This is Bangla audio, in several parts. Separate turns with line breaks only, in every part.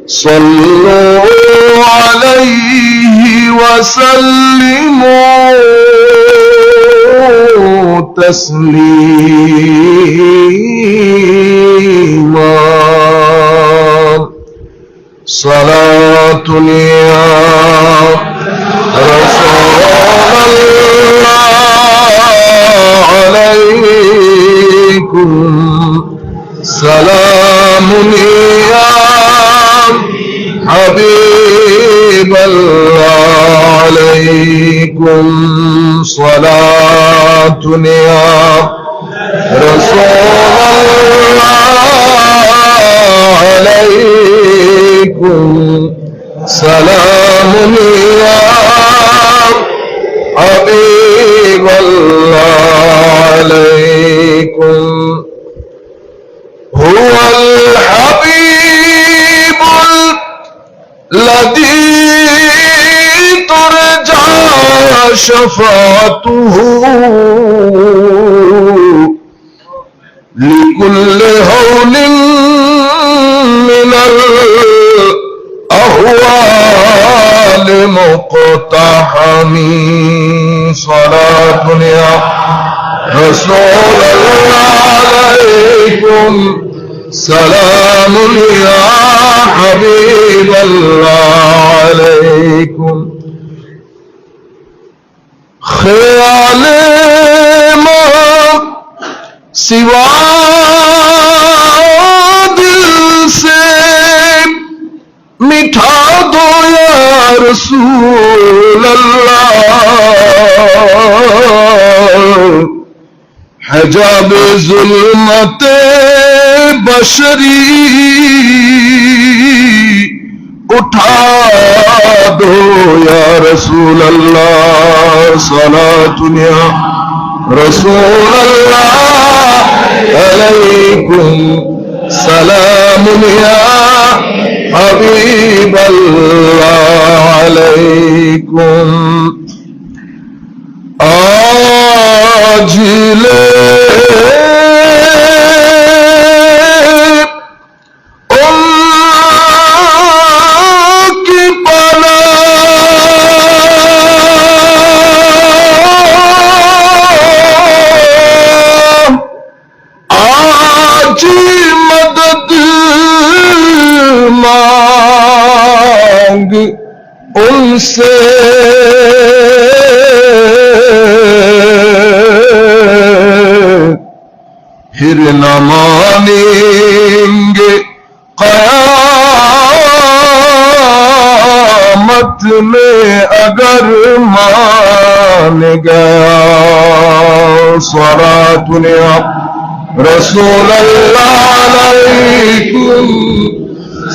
صلوا عليه وسلموا تسليما صلاة يا رسول الله عليكم سلام يا حبيب الله عليكم صلاة يا رسول الله عليكم سلام يا حبيب الله عليكم هو الحبيب الذي ترجى شفاعته لكل هول من الأهوال مقتحم صلاة يا رسول الله عليكم سلام يا حبيب الله عليكم خیال ماں سوا دل سے مٹھا دو یا رسول اللہ حجاب ظلمت بشری اٹھا دو یا رسول اللہ صلاۃ یا رسول اللہ علیکم سلام یا حبیب اللہ علیکم آج لے ان سے پھر نہ مانیں گے قیامت میں اگر مان گیا صلاۃ یا رسول اللہ علیکم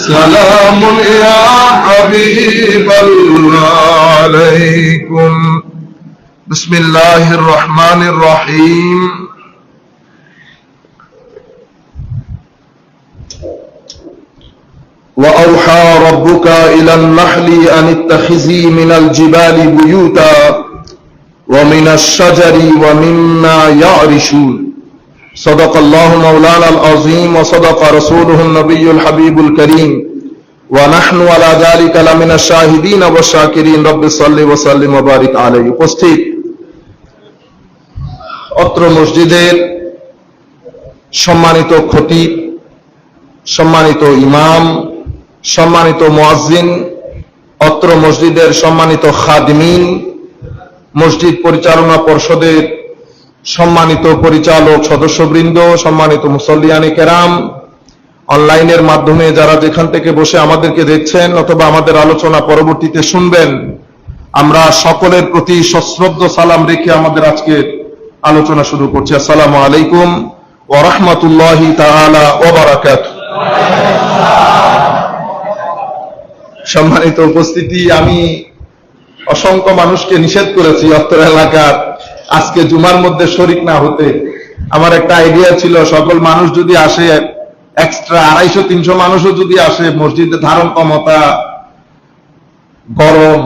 سلام یا حبیب اللہ علیکم بسم اللہ الرحمن الرحیم وَأَوْحَى رَبُّكَ إِلَى النَّحْلِ أَنِ اتَّخِذِي مِنَ الْجِبَالِ بُيُوتًا وَمِنَ الشَّجَرِ وَمِمَّا يَعْرِشُونَ صدق الله مولانا العظيم وصدق رسوله النبي الحبيب الكريم ونحن على ذلك لمن الشاهدين والشاكرين رب صل وسلم وبارك عليه উপস্থিত অত্র মসজিদের সম্মানিত খতিব সম্মানিত ইমাম সম্মানিত মুয়াজ্জিন অত্র মসজিদের সম্মানিত খাদিমিন মসজিদ পরিচালনা পর্ষদের সম্মানিত পরিচালক সদস্যবৃন্দ সম্মানিত মুসল্লিয়ানে কেরাম অনলাইনের মাধ্যমে যারা যেখান থেকে বসে আমাদেরকে দেখছেন অথবা আমাদের আলোচনা পরবর্তীতে শুনবেন আমরা সকলের প্রতি সশ্রদ্ধ সালাম রেখে আমাদের আজকের আলোচনা শুরু করছি আসসালামু আলাইকুম ওয়া রাহমাতুল্লাহি তাআলা ওয়া বারাকাতুহু সম্মানিত উপস্থিতি আমি অসংখ্য মানুষকে নিষেধ করেছি অত্র এলাকার আজকে জুমার মধ্যে শরীক না হতে আমার একটা আইডিয়া ছিল সকল মানুষ যদি আসে এক্সট্রা 250-300 মানুষও যদি আসে মসজিদে ধারণ ক্ষমতা গরম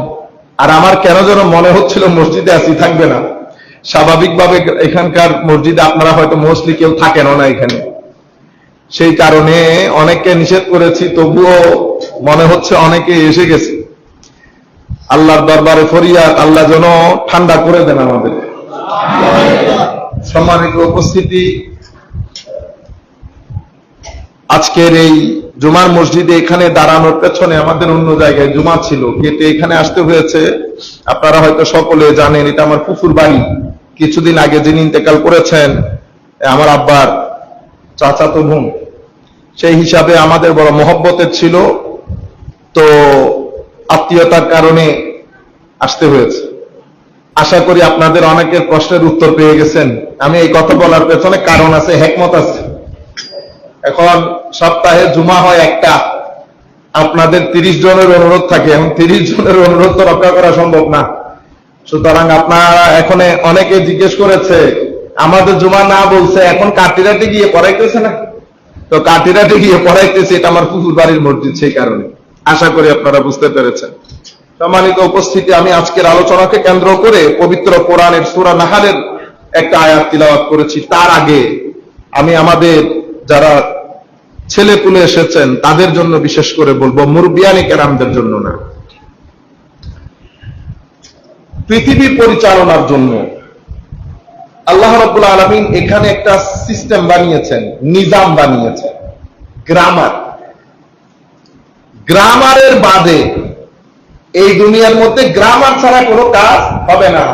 আর আমার কেন যেন মনে হচ্ছিল মসজিদে আসি থাকবে না স্বাভাবিকভাবে এখানকার মসজিদে আপনারা হয়তো মোস্টলি কেউ থাকেন না এখানে সেই কারণে অনেককে নিষেধ করেছি তবুও মনে হচ্ছে অনেকে এসে গেছে। আল্লাহর দরবারে ফরিয়াদ, আল্লাহ যেন ঠান্ডা করে দেন আমাদের। সম্মানিত উপস্থিতি, আজকের এই জুমার মসজিদে এখানে দাঁড়ানোর পেছনে আমাদের অন্য জায়গায় জুমা ছিল, কিন্তু এখানে আসতে হয়েছে। আপনারা হয়তো সকলে জানেন, এটা আমার ফুফুর বাড়ি। কিছুদিন আগে যিনি ইন্তেকাল করেছেন আমার আব্বার চাচাতো বোন, সেই হিসাবে আমাদের বড় মহব্বতের ছিল, তো আত্মীয়তার কারণে আসতে হয়েছে। আশা করি আপনাদের অনেকের প্রশ্নের উত্তর পেয়ে গেছেন। আমি এই কথা বলার পেছনে কারণ আছে, হিকমত আছে। এখন সপ্তাহে জুমা হয় একটা, আপনাদের 30 জনের অনুরোধ থাকে, এখন 30 জনের অনুরোধ তো রক্ষা করা সম্ভব না। সুতরাং আপনারা এখন অনেকে জিজ্ঞেস করেছে, আমাদের জুমা না বলছে, এখন কাটিরাতে গিয়ে পড়াইতেছে না, তো কাটিরাতে গিয়ে পড়াইতেছে। এটা আমার ফুফুর বাড়ির মসজিদ, সেই কারণে। আশা করি আপনারা বুঝতে পেরেছেন। সম্মানিত উপস্থিতি, আমি আজকের আলোচনাকে কেন্দ্র করে পবিত্র কোরআনের সূরা নাহলের একটা আয়াত তিলাওয়াত করেছি। তার আগে আমি আমাদের যারা ছেলে পুলে এসেছেন তাদের জন্য বিশেষ করে বলবো, মুরব্বিয়ানে কেরামদের জন্য না। পৃথিবী পরিচালনার জন্য আল্লাহ রাব্বুল আলামিন এখানে একটা সিস্টেম বানিয়েছেন, নিজাম বানিয়েছেন, গ্রামার। গ্রামারের বাদে এই দুনিয়ার মধ্যে গ্রামার ছাড়া কোনো কাজ হবে না।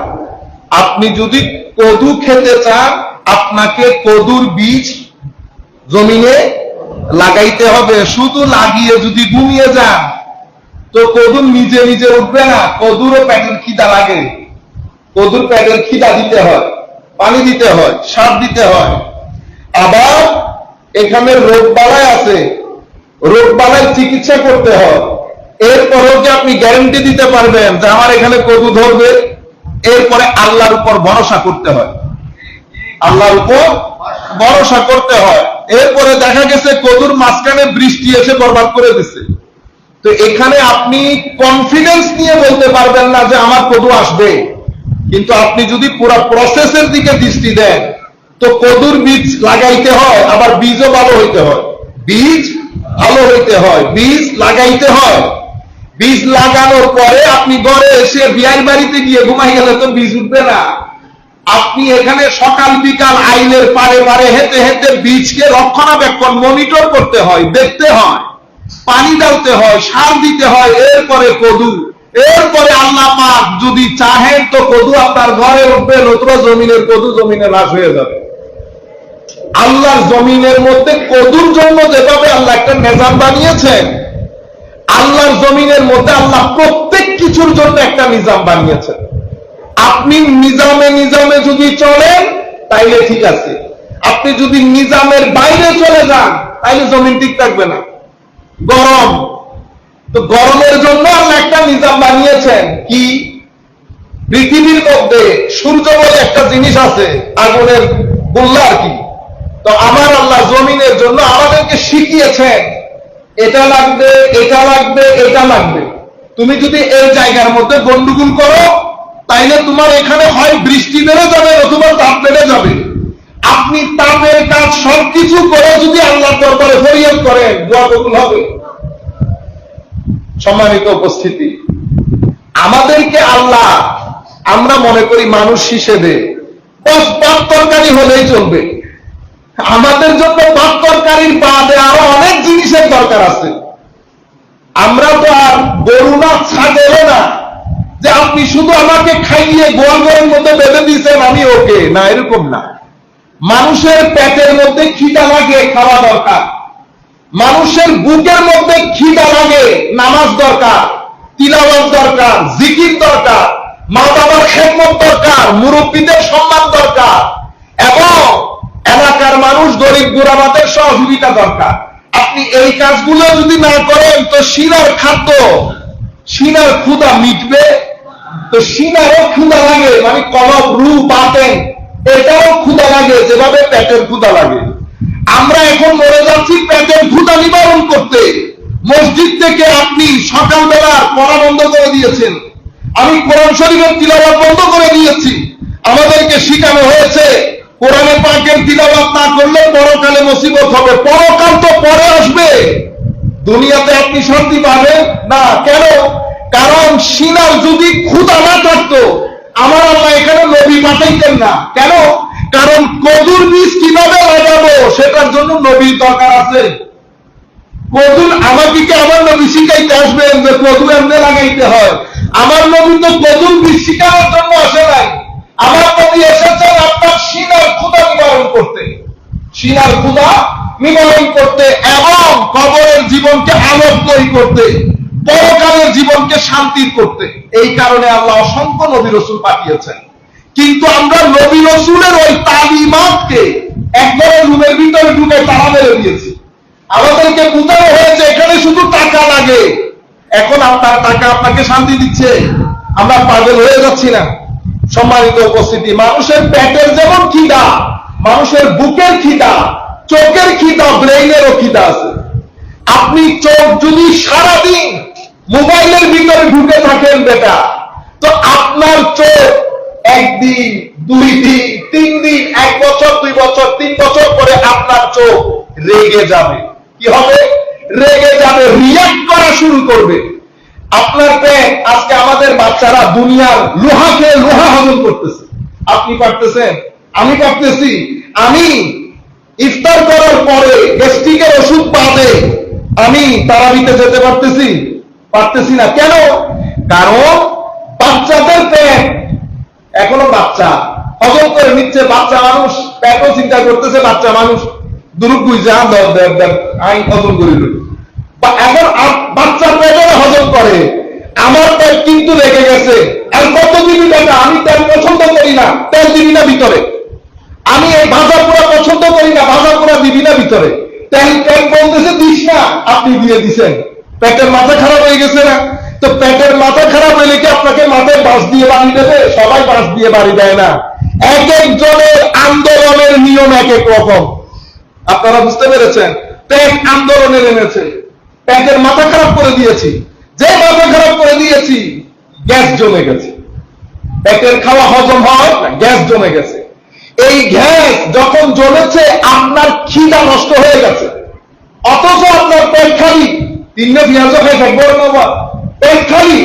আপনি যদি কদু খেতে চান, আপনাকে কদুর বীজ জমিনে লাগাইতে হবে। শুধু লাগিয়ে যদি ঘুমিয়ে যান তো কদু নিজে নিজে উঠবে না। কদুরও পেটের খিদা লাগে, কদুর পেটের খিদা দিতে হয়, পানি দিতে হয়, সার দিতে হয়। আবার এখানে রোগ বালাই আছে, রোগ বালাই চিকিৎসা করতে হয়। এরপরেও কি আপনি গ্যারান্টি দিতে পারবেন যে আমার এখানে কদু ধরবে? এরপরে আল্লাহর উপর ভরসা করতে হয়, আল্লাহর উপর ভরসা করতে হয়। এরপরে দেখা গেছে কদুর মাঝখানে বৃষ্টি এসে বরবাদ করে দিচ্ছে। তো এখানে আপনি কনফিডেন্স নিয়ে বলতে পারবেন না যে আমার কদু আসবে। কিন্তু আপনি যদি পুরো প্রসেসের দিকে দৃষ্টি দেন, তো কদুর বীজ লাগাইতে হয়, আবার বীজও ভালো হইতে হয়, বীজ ভালো হইতে হয়, বীজ লাগাইতে হয়। বীজ লাগানোর পরে আপনি ঘরে এসে বিয়ের বাড়িতে গিয়ে ঘুমাই গেলে তো বীজ উঠবে না। আপনি এখানে সকাল বিকাল আইলের পারে পারে হেঁটে হেঁটে বীজকে রক্ষণাবেক্ষণ মনিটর করতে হয়, দেখতে হয়, পানি ডালতে হয়, সার দিতে হয়। এরপরে কদু, এরপরে আল্লাহ পাক যদি চাহেন তো কদু আপনার ঘরে উঠবে, নতুবা জমিনের কদু জমিনে নাশ হয়ে যাবে। আল্লাহর জমিনের মধ্যে কদুর জন্য যেভাবে আল্লাহ একটা নিজাম বানিয়েছেন, আল্লাহর জমিনের মধ্যে আল্লাহ প্রত্যেক কিছুর জন্য একটা নিজাম বানিয়েছেন। আপনি নিজামে নিজামে যদি চলেন তাইলে ঠিক আছে, আপনি যদি নিজামের বাইরে চলে যান তাইলে জমিন ঠিক থাকবে না। গরম, তো গরমের জন্য আল্লাহ একটা নিজাম বানিয়েছেন। কি? পৃথিবীর মধ্যে সূর্য বলে একটা জিনিস আছে, আগুনের গোল্লা আর কি। তো আমার আল্লাহ জমিনের জন্য আমাদেরকে শিখিয়েছেন, এটা লাগবে, এটা লাগবে, এটা লাগবে। তুমি যদি এই জায়গার মধ্যে গন্ডগোল করো তাইলে তোমার এখানে হয় বৃষ্টি বেড়ে যাবে অথবা তাপ বেড়ে যাবে। আপনি তাপের কাজ সবকিছু করে যদি আল্লাহর দরবারে ফরিয়াদ করেন, দোয়া কবুল হবে। সম্মানিত উপস্থিতি, আমাদেরকে আল্লাহ, আমরা মনে করি মানুষ হিসেবে বস ভাত তরকারি হলেই চলবে। আমাদের জন্য ভাত তরকারির বাদে আরো অনেক জিনিসের দরকার আছে। আমরা তো আর গরু না, ছাগলও না যে আপনি শুধু আমাকে খাইয়ে গোয়াল ঘরের মধ্যে বেঁধে দিয়েছেন আমি ওকে, না, এরকম না। মানুষের পেটের মধ্যে খিদা লাগে, খাওয়া দরকার। মানুষের বুকের মধ্যে খিদা লাগে, নামাজ দরকার, তিলাওয়াত দরকার, জিকির দরকার, মা বাবার খেদমত দরকার, মুরব্বীদের সম্মান দরকার, এবং এলাকার মানুষ গরিব গুরাবাদের সহযোগিতা দরকার। আপনি এই কাজগুলো যদি না করেন তো শিরার খাদ্য, শিরার ক্ষুধা মিটবে? তো শিরারও ক্ষুধা লাগে, মানে কলব, রু, বাতেন, এটাও ক্ষুধা লাগে যেভাবে পেটের ক্ষুধা লাগে। আমরা এখন মরে যাচ্ছি পেটের ক্ষুধা নিবারণ করতে। মসজিদ থেকে আপনি সকালবেলার পড়া বন্ধ করে দিয়েছেন, আমি কোরআন শরীফের তিলাওয়াত বন্ধ করে দিয়েছি। আমাদেরকে শিখানো হয়েছে কোরআনে পাকের তিলাওয়াত না করলে পরকালে মুসিবত হবে। পরকাল তো পরে আসবে, দুনিয়াতে আপনি শান্তি পাবেন না। কেন? কারণ সিনার যদি ক্ষুধা না থাকতো আমার আল্লাহ এখানে নবী পাঠাইতেন না। কেন? কারণ কদুর বীজ কিভাবে লাগাবো সেটার জন্য নবীর দরকার আছে। কদুর আমাকে কি আমার নবী শিখাইতে আসবেন যে কদু এমনি লাগাইতে হয়? আমার নবী তো কদুর বীজ শিখানোর জন্য আসে নাই। আমার নবী এসেছেন আপনার সিনার ক্ষুধা নিবারণ করতে, সিনার ক্ষুধা নিবারণ করতে এবং কবরের জীবনকে আলোকময়ী করতে, পরকালের জীবনকে শান্তির করতে। এই কারণে আল্লাহ অসংখ্য নবী রাসূল পাঠিয়েছেন। কিন্তু আমরা নবী রাসূলের ওই তালিমাতকে একবারে রুমের ভিতরে ঢুকে তালা মেরে দিয়েছি। আমাদেরকে বুঝানো হয়েছে এখানে শুধু টাকা লাগে। এখন আপনার টাকা আপনাকে শান্তি দিচ্ছে? আমরা পাগল হয়ে যাচ্ছি না? সম্মানিত উপস্থিতি, মানুষের পেটের যেমন খিদা, মানুষের বুকের খিদা, চোখের খিদা, ব্রেইনেরও খিদা আছে। আপনি চোখ যদি সারাদিন মোবাইলের ভিতরে ঢুকে থাকেন বেটা, তো আপনার চোখ একদিন, 2 দিন, 3 দিন, 1 বছর, 2 বছর, 3 বছর পরে আপনার চোখ রেগে যাবে। কি হবে? রেগে যাবে, রিঅ্যাক্ট করা শুরু করবে। আপনার পেট, আজকে আমাদের বাচ্চারা দুনিয়ার লোহা খেয়ে লোহা হজম করতেছে। আপনি পারতেছেন? আমি পারতেছি। আমি ইফতার করার পরে গ্যাস্ট্রিকের ওষুধ বাদে আমি তারাবিতে যেতে পারতেছি? পারতেছি না। কেন? কারণ বাচ্চাদের পেট এখনো বাচ্চা, হজম করে নিচ্ছে। বাচ্চা মানুষ পেটও চিন্তা করতেছে, বাচ্চা মানুষ দুরুকুই যা আইন হজম করিল। এখন বাচ্চা পেটে হজম করে, আমার পেট কিন্তু লেগে গেছে। আর কত দিবি টাকা? আমি তেল পছন্দ করি না, তেল দিবি না ভিতরে। আমি এই ভাজা পোড়া পছন্দ করি না, ভাজা পোড়া দিবি না ভিতরে। তেল তেল বলতেছে দিস না, আপনি দিয়ে দিছেন। পেটের মাথা খারাপ হয়ে গেছে না? তো পেটের মাথা খারাপ হলে কি আপনাকে মাথায় বাঁশ দিয়ে বাড়ি দেবে? সবাই বাঁশ দিয়ে বাড়ি দেয় না। এক একজনের আন্দোলনের নিয়ম এক এক রকম। আপনারা বুঝতে পেরেছেন? পেট আন্দোলনে নেমেছে, পেটের মাথা খারাপ করে দিয়েছি। যে মাথা খারাপ করে দিয়েছি, গ্যাস জমে গেছে। পেটের খাওয়া হজম হয় না, গ্যাস জমে গেছে। এই গ্যাস যখন জমেছে আপনার খিদা নষ্ট হয়ে গেছে, অথচ আপনার পেট খালি। 3 পেঁয়াজও খাই থাকবো না, পেট খালি,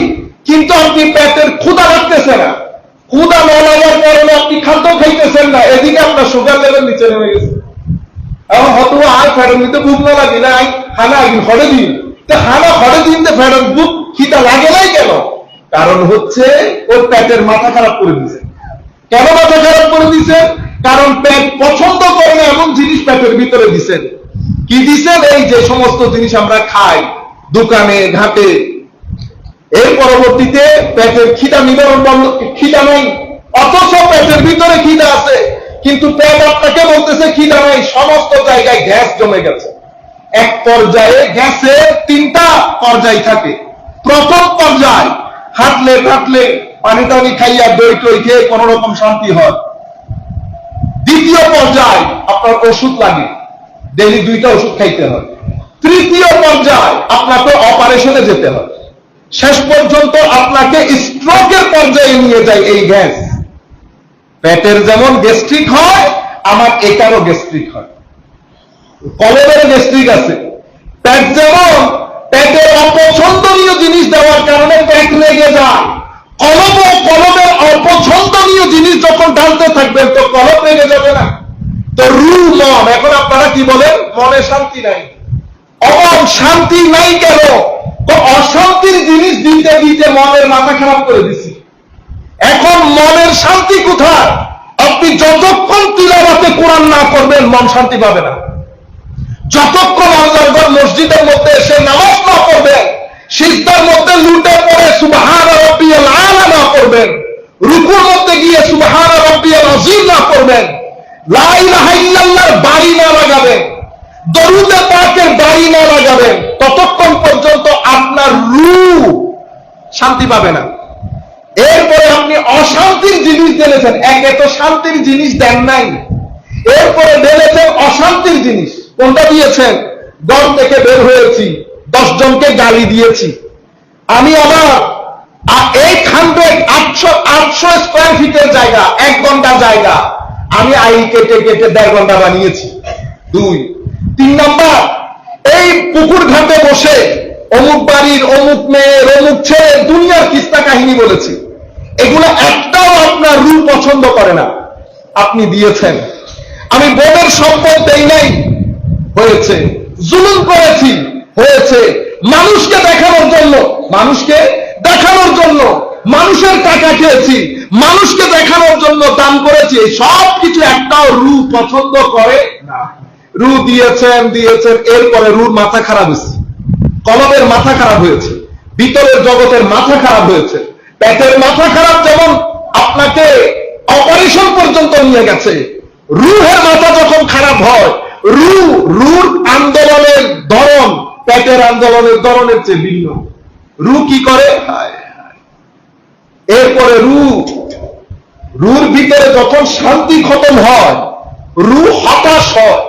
কিন্তু আপনি পেটের ক্ষুধা লাগতেছে না। ক্ষুধা না লাগার কারণে আপনি খাদ্য খাইতেছেন না। এদিকে আপনার সুগার লেভেল নিচে নেমে গেছে। এখন হয়তো আর ফেরত নিতে বুক না লাগে না, খানা হরে দিন, খানা হরে দিন ফেরত বুক খিদা লাগে নাই কেন? কারণ হচ্ছে ওর পেটের মাথা খারাপ করে দিছে। কেন মাথা খারাপ করে দিছে? কারণ পেট পছন্দ করে না এমন জিনিস পেটের ভিতরে দিছেন। কি দিছেন? এই যে সমস্ত জিনিস আমরা খাই দোকানে ঘাটে, এর পরবর্তীতে পেটের খিদা নিবারণ বন্ধ, খিদা নাই, অথচ পেটের ভিতরে খিদা আছে। কিন্তু পেট আপনাকে বলতেছে খিদা নাই। সমস্ত জায়গায় গ্যাস জমে গেছে। এক পর্যায়ে গ্যাসের 3টা পর্যায় থাকে। প্রথম পর্যায় হাঁটলে হাঁটলে পানি টানি খাইয়া দই টই খেয়ে কোন রকম শান্তি হয়। দ্বিতীয় পর্যায় আপনার ওষুধ লাগে, ডেইলি 2টা ওষুধ খাইতে হয়। তৃতীয় পর্যায় আপনাকে অপারেশনে যেতে হয়। শেষ পর্যন্ত আপনাকে স্ট্রোকের পর্যায়ে নিয়ে যায় এই গ্যাস। পেটের যেমন গ্যাস্ট্রিক হয়, আমার এটারও গ্যাস্ট্রিক হয়। কলমের গ্যাস্ট্রিক আছে। পেট যেমন পেটের অপছন্দনীয় জিনিস দেওয়ার কারণে পেট লেগে যায়, কলমের অপছন্দনীয় জিনিস যখন ঢালতে থাকবেন তো কলম লেগে যাবে না? তো মন, এখন আপনারা কি বলেন? মনে শান্তি নাই। শান্তি নাই কেন? তো অশান্তির জিনিস দিতে দিতে মনের মাথা খারাপ করে দিছি। এখন মনের শান্তি কোথায়? আপনি যতক্ষণ তিলাওয়াতে কোরআন না করবেন মন শান্তি পাবে না। যতক্ষণ আল্লাহর ঘর মসজিদের মধ্যে এসে নামাজ না পড়বেন, সিজদার মধ্যে লুটে পড়ে সুবহান রাব্বিয়াল আলা না পড়বেন, রুকুর মধ্যে গিয়ে সুবহান রাব্বিয়াল আযীম না পড়বেন, লা ইলাহা ইল্লাল্লাহর বাড়ি না লাগাবেন, দরুদে পাকের বাড়ি না লাগাবেন, ততক্ষণ পর্যন্ত আপনার রূহ শান্তি পাবে না। এরপরে আপনি অশান্তির জিনিস দিয়েছেন, একে তো শান্তির জিনিস দেন নাই, এরপরে দিয়েছেন অশান্তির জিনিস। কোনটা দিয়েছেন? ঘর থেকে বের হয়েছি, 10 জনকে গালি দিয়েছি। আমি আমার 800 স্কোয়ার ফিটের জায়গা, 1 ঘন্টা জায়গা আমি আই কেটে কেটে 1.5 ঘন্টা বানিয়েছি। 2 3 নাম্বার, এই পুকুর ঘাটে বসে অমুক বাড়ির অমুক মেয়ের অমুক ছেলে দুনিয়ার কিস্তা কাহিনী বলেছি, এগুলো একটাও আপনার রূপ পছন্দ করে না। আপনি দিয়েছেন। আমি বোনের সম্পদ দেই নাই, হয়েছে। জুলুম করেছি, হয়েছে। মানুষকে দেখানোর জন্য, মানুষের টাকা খেয়েছি, মানুষকে দেখানোর জন্য দান করেছি, সব কিছু একটাও রূপ পছন্দ করে না। রু দিয়েছেন, এরপরে রুর মাথা খারাপ হয়েছে, কলমের মাথা খারাপ হয়েছে, ভিতরের জগতের মাথা খারাপ হয়েছে, পেটের মাথা খারাপ, যেমন আপনাকে অপারেশন পর্যন্ত নিয়ে গেছে। রুহের মাথা যখন খারাপ হয়, রুর আন্দোলনের ধরন পেটের আন্দোলনের ধরনের চেয়ে ভিন্ন। রু কি করে? এরপরে রুর ভিতরে যখন শান্তি খতম হয়, রু হতাশ হয়।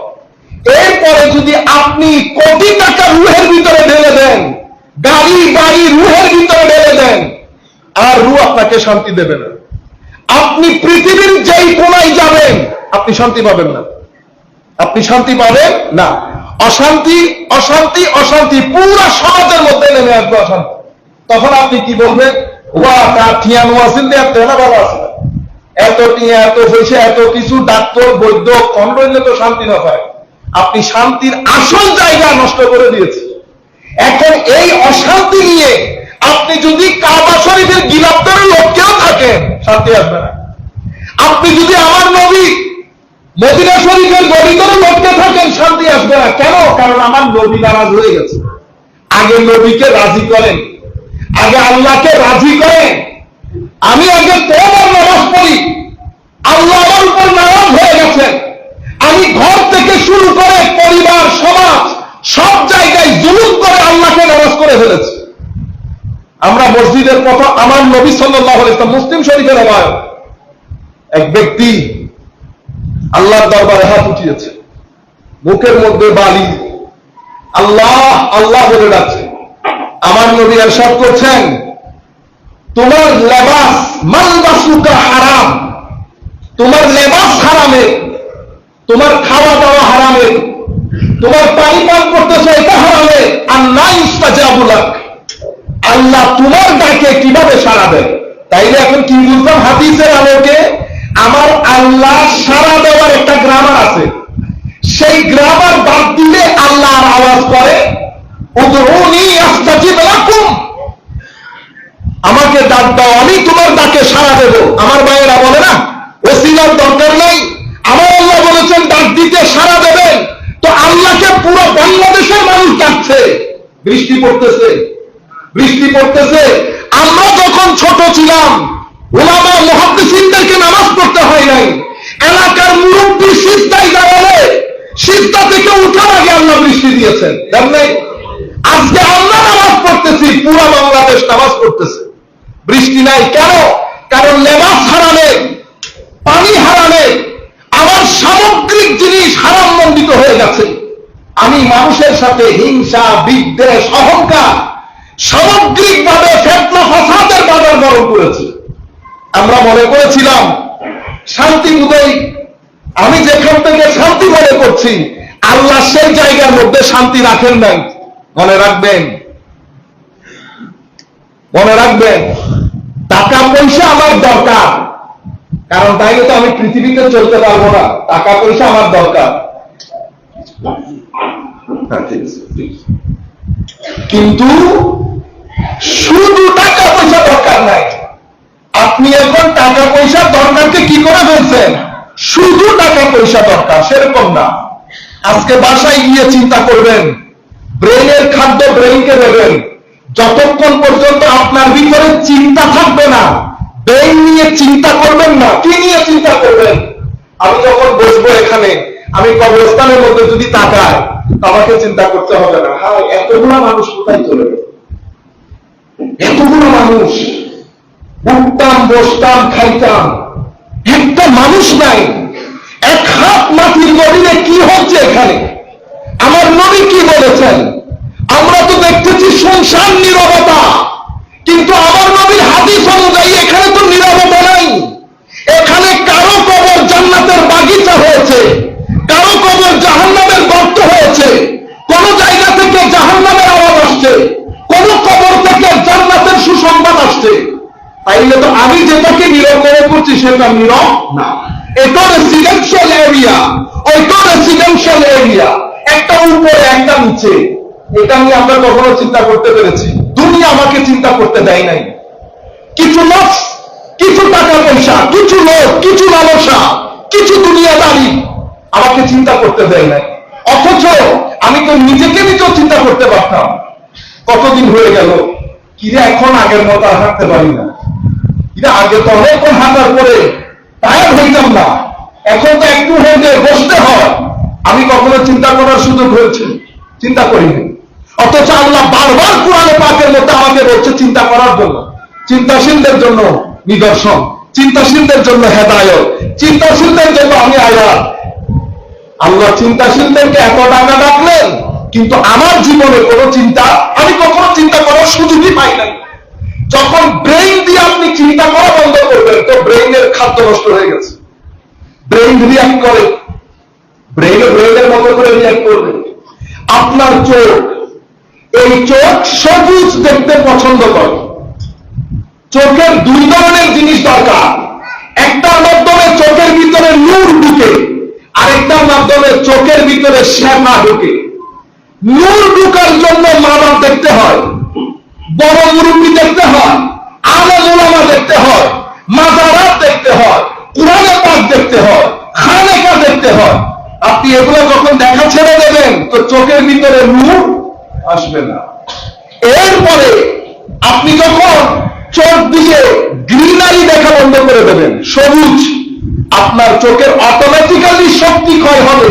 এরপরে যদি আপনি কোটি টাকা রুহের ভিতরে ঢেলে দেন, গাড়ি বাড়ি রুহের ভিতরে ঢেলে দেন, আর রু আপনাকে শান্তি দেবে না। আপনি পৃথিবীর যেই কোনায় যাবেন, আপনি শান্তি পাবেন না। অশান্তি, অশান্তি, অশান্তি, পুরো সমাজের মধ্যে নেমে আসবে অশান্তি। তখন আপনি কি বলবেন? তার ঠিয়ানো আসেন, ভালো আছে, এত টিয়া, এত পয়সা, এত কিছু, ডাক্তার বৈদ্য খন্ডলে তো শান্তি না পায়। আপনি শান্তির আসল জায়গা নষ্ট করে দিয়েছেন। এখন এই অশান্তি নিয়ে আপনি যদি কাবা শরীফের গিলাফদারের লোককেও থাকেন, শান্তি আসবে না। আপনি যদি আমার নবী মদিনা শরীফের গরিবের লোককে থাকেন, শান্তি আসবে না। কেন? কারণ আমার নবী নারাজ হয়ে গেছে। আগে নবীকে রাজি করেন, আগে আল্লাহকে রাজি করেন। আমি আগে তওবার নামাজ পড়ি, আল্লাহ আমার উপর নারাজ হয়ে গেছেন। আমি ঘর থেকে শুরু করে পরিবার, সমাজ, সব জায়গায় জুলুম করে আল্লাহকে নারাজ করে ফেলেছি। আমরা মসজিদের কথা, আমার নবী সাল্লাল্লাহু আলাইহি ওয়াসাল্লাম, মুসলিম শরীফের রওয়ায়াত, এক ব্যক্তি আল্লাহর দরবারে হাত উঠিয়েছে, মুখের মধ্যে বালি, আল্লাহ আল্লাহ বলে ডাকছে। আমার নবী ইরশাদ করছেন, তোমার লেবাস মালবাসুকা হারাম, তোমার লেবাস হারামে, তোমার খাওয়া দাওয়া হারামে, তোমার পানি পান করতেছে এটা হারামে। আর না ইস্তাজাবু লাক, আল্লাহ তোমার ডাকে কিভাবে সাড়া দেয়? তাইলে এখন কি বুঝলাম হাদিসের আলোকে? আমার আল্লাহ সাড়া দেওয়ার একটা গ্রামার আছে, সেই গ্রামার বাদ দিলে আল্লাহ আওয়াজ করে, উদউনি আস্তাজিব লাকুম, আমাকে ডাক দাও, আমি তোমার ডাকে সাড়া দেব। আমার ভাইয়েরা বলে না, ওসিলার দরকার নেই, আমার আল্লাহ বলেছেন ডাক দিতে সাড়া দেবেন। তো আল্লাহকে পুরো বাংলাদেশের মানুষ ডাকছে, বৃষ্টি পড়তেছে। আমরা যখন ছোট ছিলাম, উলামা মুহাদ্দিসিনদেরকে নামাজ পড়তে হয় নাই, এলাকার মুরব্বী সিজদায় দাঁড়ালে সিজদা থেকে উঠার আগে আল্লাহ বৃষ্টি দিয়েছেন, জানেন? আজকে আমরা নামাজ পড়তেছি, পুরো বাংলাদেশ নামাজ পড়তেছে, বৃষ্টি নাই। কেন? কারণ লেবাস হারামে, পানি হারামে, আমার সামগ্রিক জিনিস হারাম মণ্ডিত হয়ে গেছে। আমি মানুষের সাথে হিংসা, বিদ্বেষ, অহংকার, সামগ্রিকভাবে ফিতনা ফাসাদের বাজার গরম করেছি। আমরা মনে করেছিলাম শান্তি বোধহয়, আমি যেখান থেকে শান্তি মনে করছি, আল্লাহ সেই জায়গার মধ্যে শান্তি রাখেন নাই। মনে রাখবেন, টাকা পয়সা আমার দরকার, কারণ তাইলে তো আমি পৃথিবীতে চলতে পারবো না। টাকা পয়সা আমার দরকার, কিন্তু শুধু টাকা পয়সা দরকার নাই। আপনি এখন টাকা পয়সার দরকারকে কি করে ফেলছেন? শুধু টাকা পয়সা দরকার, সেরকম না। আজকে বাসায় গিয়ে চিন্তা করবেন, ব্রেনের খাদ্য ব্রেনকে দেবেন। যতক্ষণ পর্যন্ত আপনার ভিতরে চিন্তা থাকবে না, ব্রেন নিয়ে চিন্তা করবেন না, কি নিয়ে চিন্তা করবেন? আমি যখন বসবো এখানে, আমি কবরস্থানের মধ্যে যদি তাকাই, আমাকে চিন্তা করতে হবে না, হ্যাঁ এতগুলো মানুষ কোথায় চলে গেল, এতগুলো মানুষ, উঠতাম বসতাম খাইতাম, একটা মানুষ নাই। এক হাত মাটির গভীরে কি হচ্ছে এখানে? আমার নবী কি বলেছেন? আমরা তো দেখতেছি শুনশান নীরবতা, কিন্তু আমার নবীর হাদিস অনুযায়ী এখানে তো নীরবতা নাই। এখানে কারো কবর জান্নাতের বাগিচা হয়েছে, কারো কবর জাহান্নামের গর্ত হয়েছে। কোন জায়গা সুসংবাদ আসছে, তাইলে তো আমি যেটাকে নীরব মনে করছি সেটা নীরব না। এটা রেসিডেন্সিয়াল এরিয়া, ওইটা রেসিডেন্সিয়াল এরিয়া, একটা উপরে একটা নিচে। এটা নিয়ে আমরা কখনো চিন্তা করতে পেরেছি? দুনিয়া আমাকে চিন্তা করতে দেয় নাই। কিছু লোক, কিছু টাকা পয়সা, কিছু লোক, কিছু লালসা, কিছু দুনিয়াদারি আমাকে চিন্তা করতে দেয় নাই। অথচ আমি তো নিজেকে নিজেও চিন্তা করতে পারতাম। কতদিন হয়ে গেল, কিরে এখন আগের মতো আর হাঁটতে পারি না। কিরে আগে তো অনেকক্ষণ হাঁটার পরে টায়ার হইতাম না, এখন তো একটু হয়ে যায় বসতে হয়। আমি কখনো চিন্তা করার সুযোগ হয়েছে? চিন্তা করিনি। অথচ আল্লাহ বারবার কোরআনে পাকের মধ্যে আমাকে বলছে চিন্তা করার জন্য। চিন্তাশীলদের জন্য নিদর্শন, চিন্তাশীলদের জন্য হেদায়ত, চিন্তাশীলদের জন্য আমি আয়াত। আল্লাহ চিন্তাশীলদেরকে এত টাকা ডাকলেন, কিন্তু আমার জীবনে কোনো চিন্তা, আমি কখনো চিন্তা করার সুযোগই পাই নাই। যখন ব্রেইন দিয়ে আপনি চিন্তা করা বন্ধ করবেন, তো ব্রেইনের খাদ্য নষ্ট হয়ে গেছে। ব্রেইন রিয়াক্ট করে, ব্রেইনের মতো করে রিয়াক্ট করবে। আপনার চোখ, এই চোখ সবুজ দেখতে পছন্দ করে। চোখের দুই ধরনের জিনিস দরকার। একটার মাধ্যমে চোখের ভিতরে নূর ঢুকে, আরেকটার মাধ্যমে চোখের ভিতরে শ্যামা ঢুকে। নূর ঢুকার জন্য মা-বাপ দেখতে হয়, বড় মুরব্বী দেখতে হয়, আলেম উলামা দেখতে হয়, মাজারাত দেখতে হয়, কুরআনে পাক দেখতে হয়, খানেকা দেখতে হয়। আপনি এগুলো যখন দেখা ছেড়ে দেবেন, তো চোখের ভিতরে নূর আসবে না। এরপরে আপনি যখন চোখ দিয়ে গ্রিনারি দেখা বন্ধ করে দেবেন, সবুজ, আপনার চোখের অটোমেটিক্যালি শক্তি ক্ষয় হবে।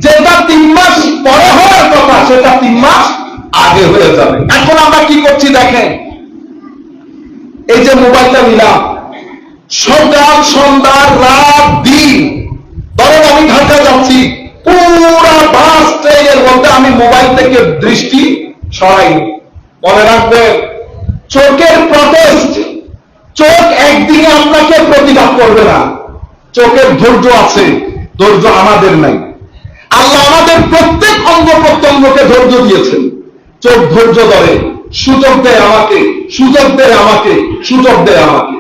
যেটা 3 মাস পরে হওয়ার কথা, সেটা 3 মাস আগে হয়ে যাবে। এখন আমরা কি করছি দেখেন, এই যে মোবাইলটা নিলাম, সকাল সন্ধ্যা রাত দিন, ধরেন আমি ঢাকা যাচ্ছি, পুরা বাস ট্রেনের মধ্যে আমি মোবাইল থেকে দৃষ্টি সরাইনি। মনে রাখবেন, চোখের প্রটেস্ট, চোখ একদিনে আপনাকে প্রতিবাদ করবে না। চোখের ধৈর্য আছে, ধৈর্য আমাদের নাই। আল্লাহ আমাদের প্রত্যেক অঙ্গ প্রত্যঙ্গকে ধৈর্য দিয়েছেন। চোখ ধৈর্য ধরে, সুযোগ দেয় আমাকে, সুযোগ দেয় আমাকে, সুযোগ দেয় আমাকে।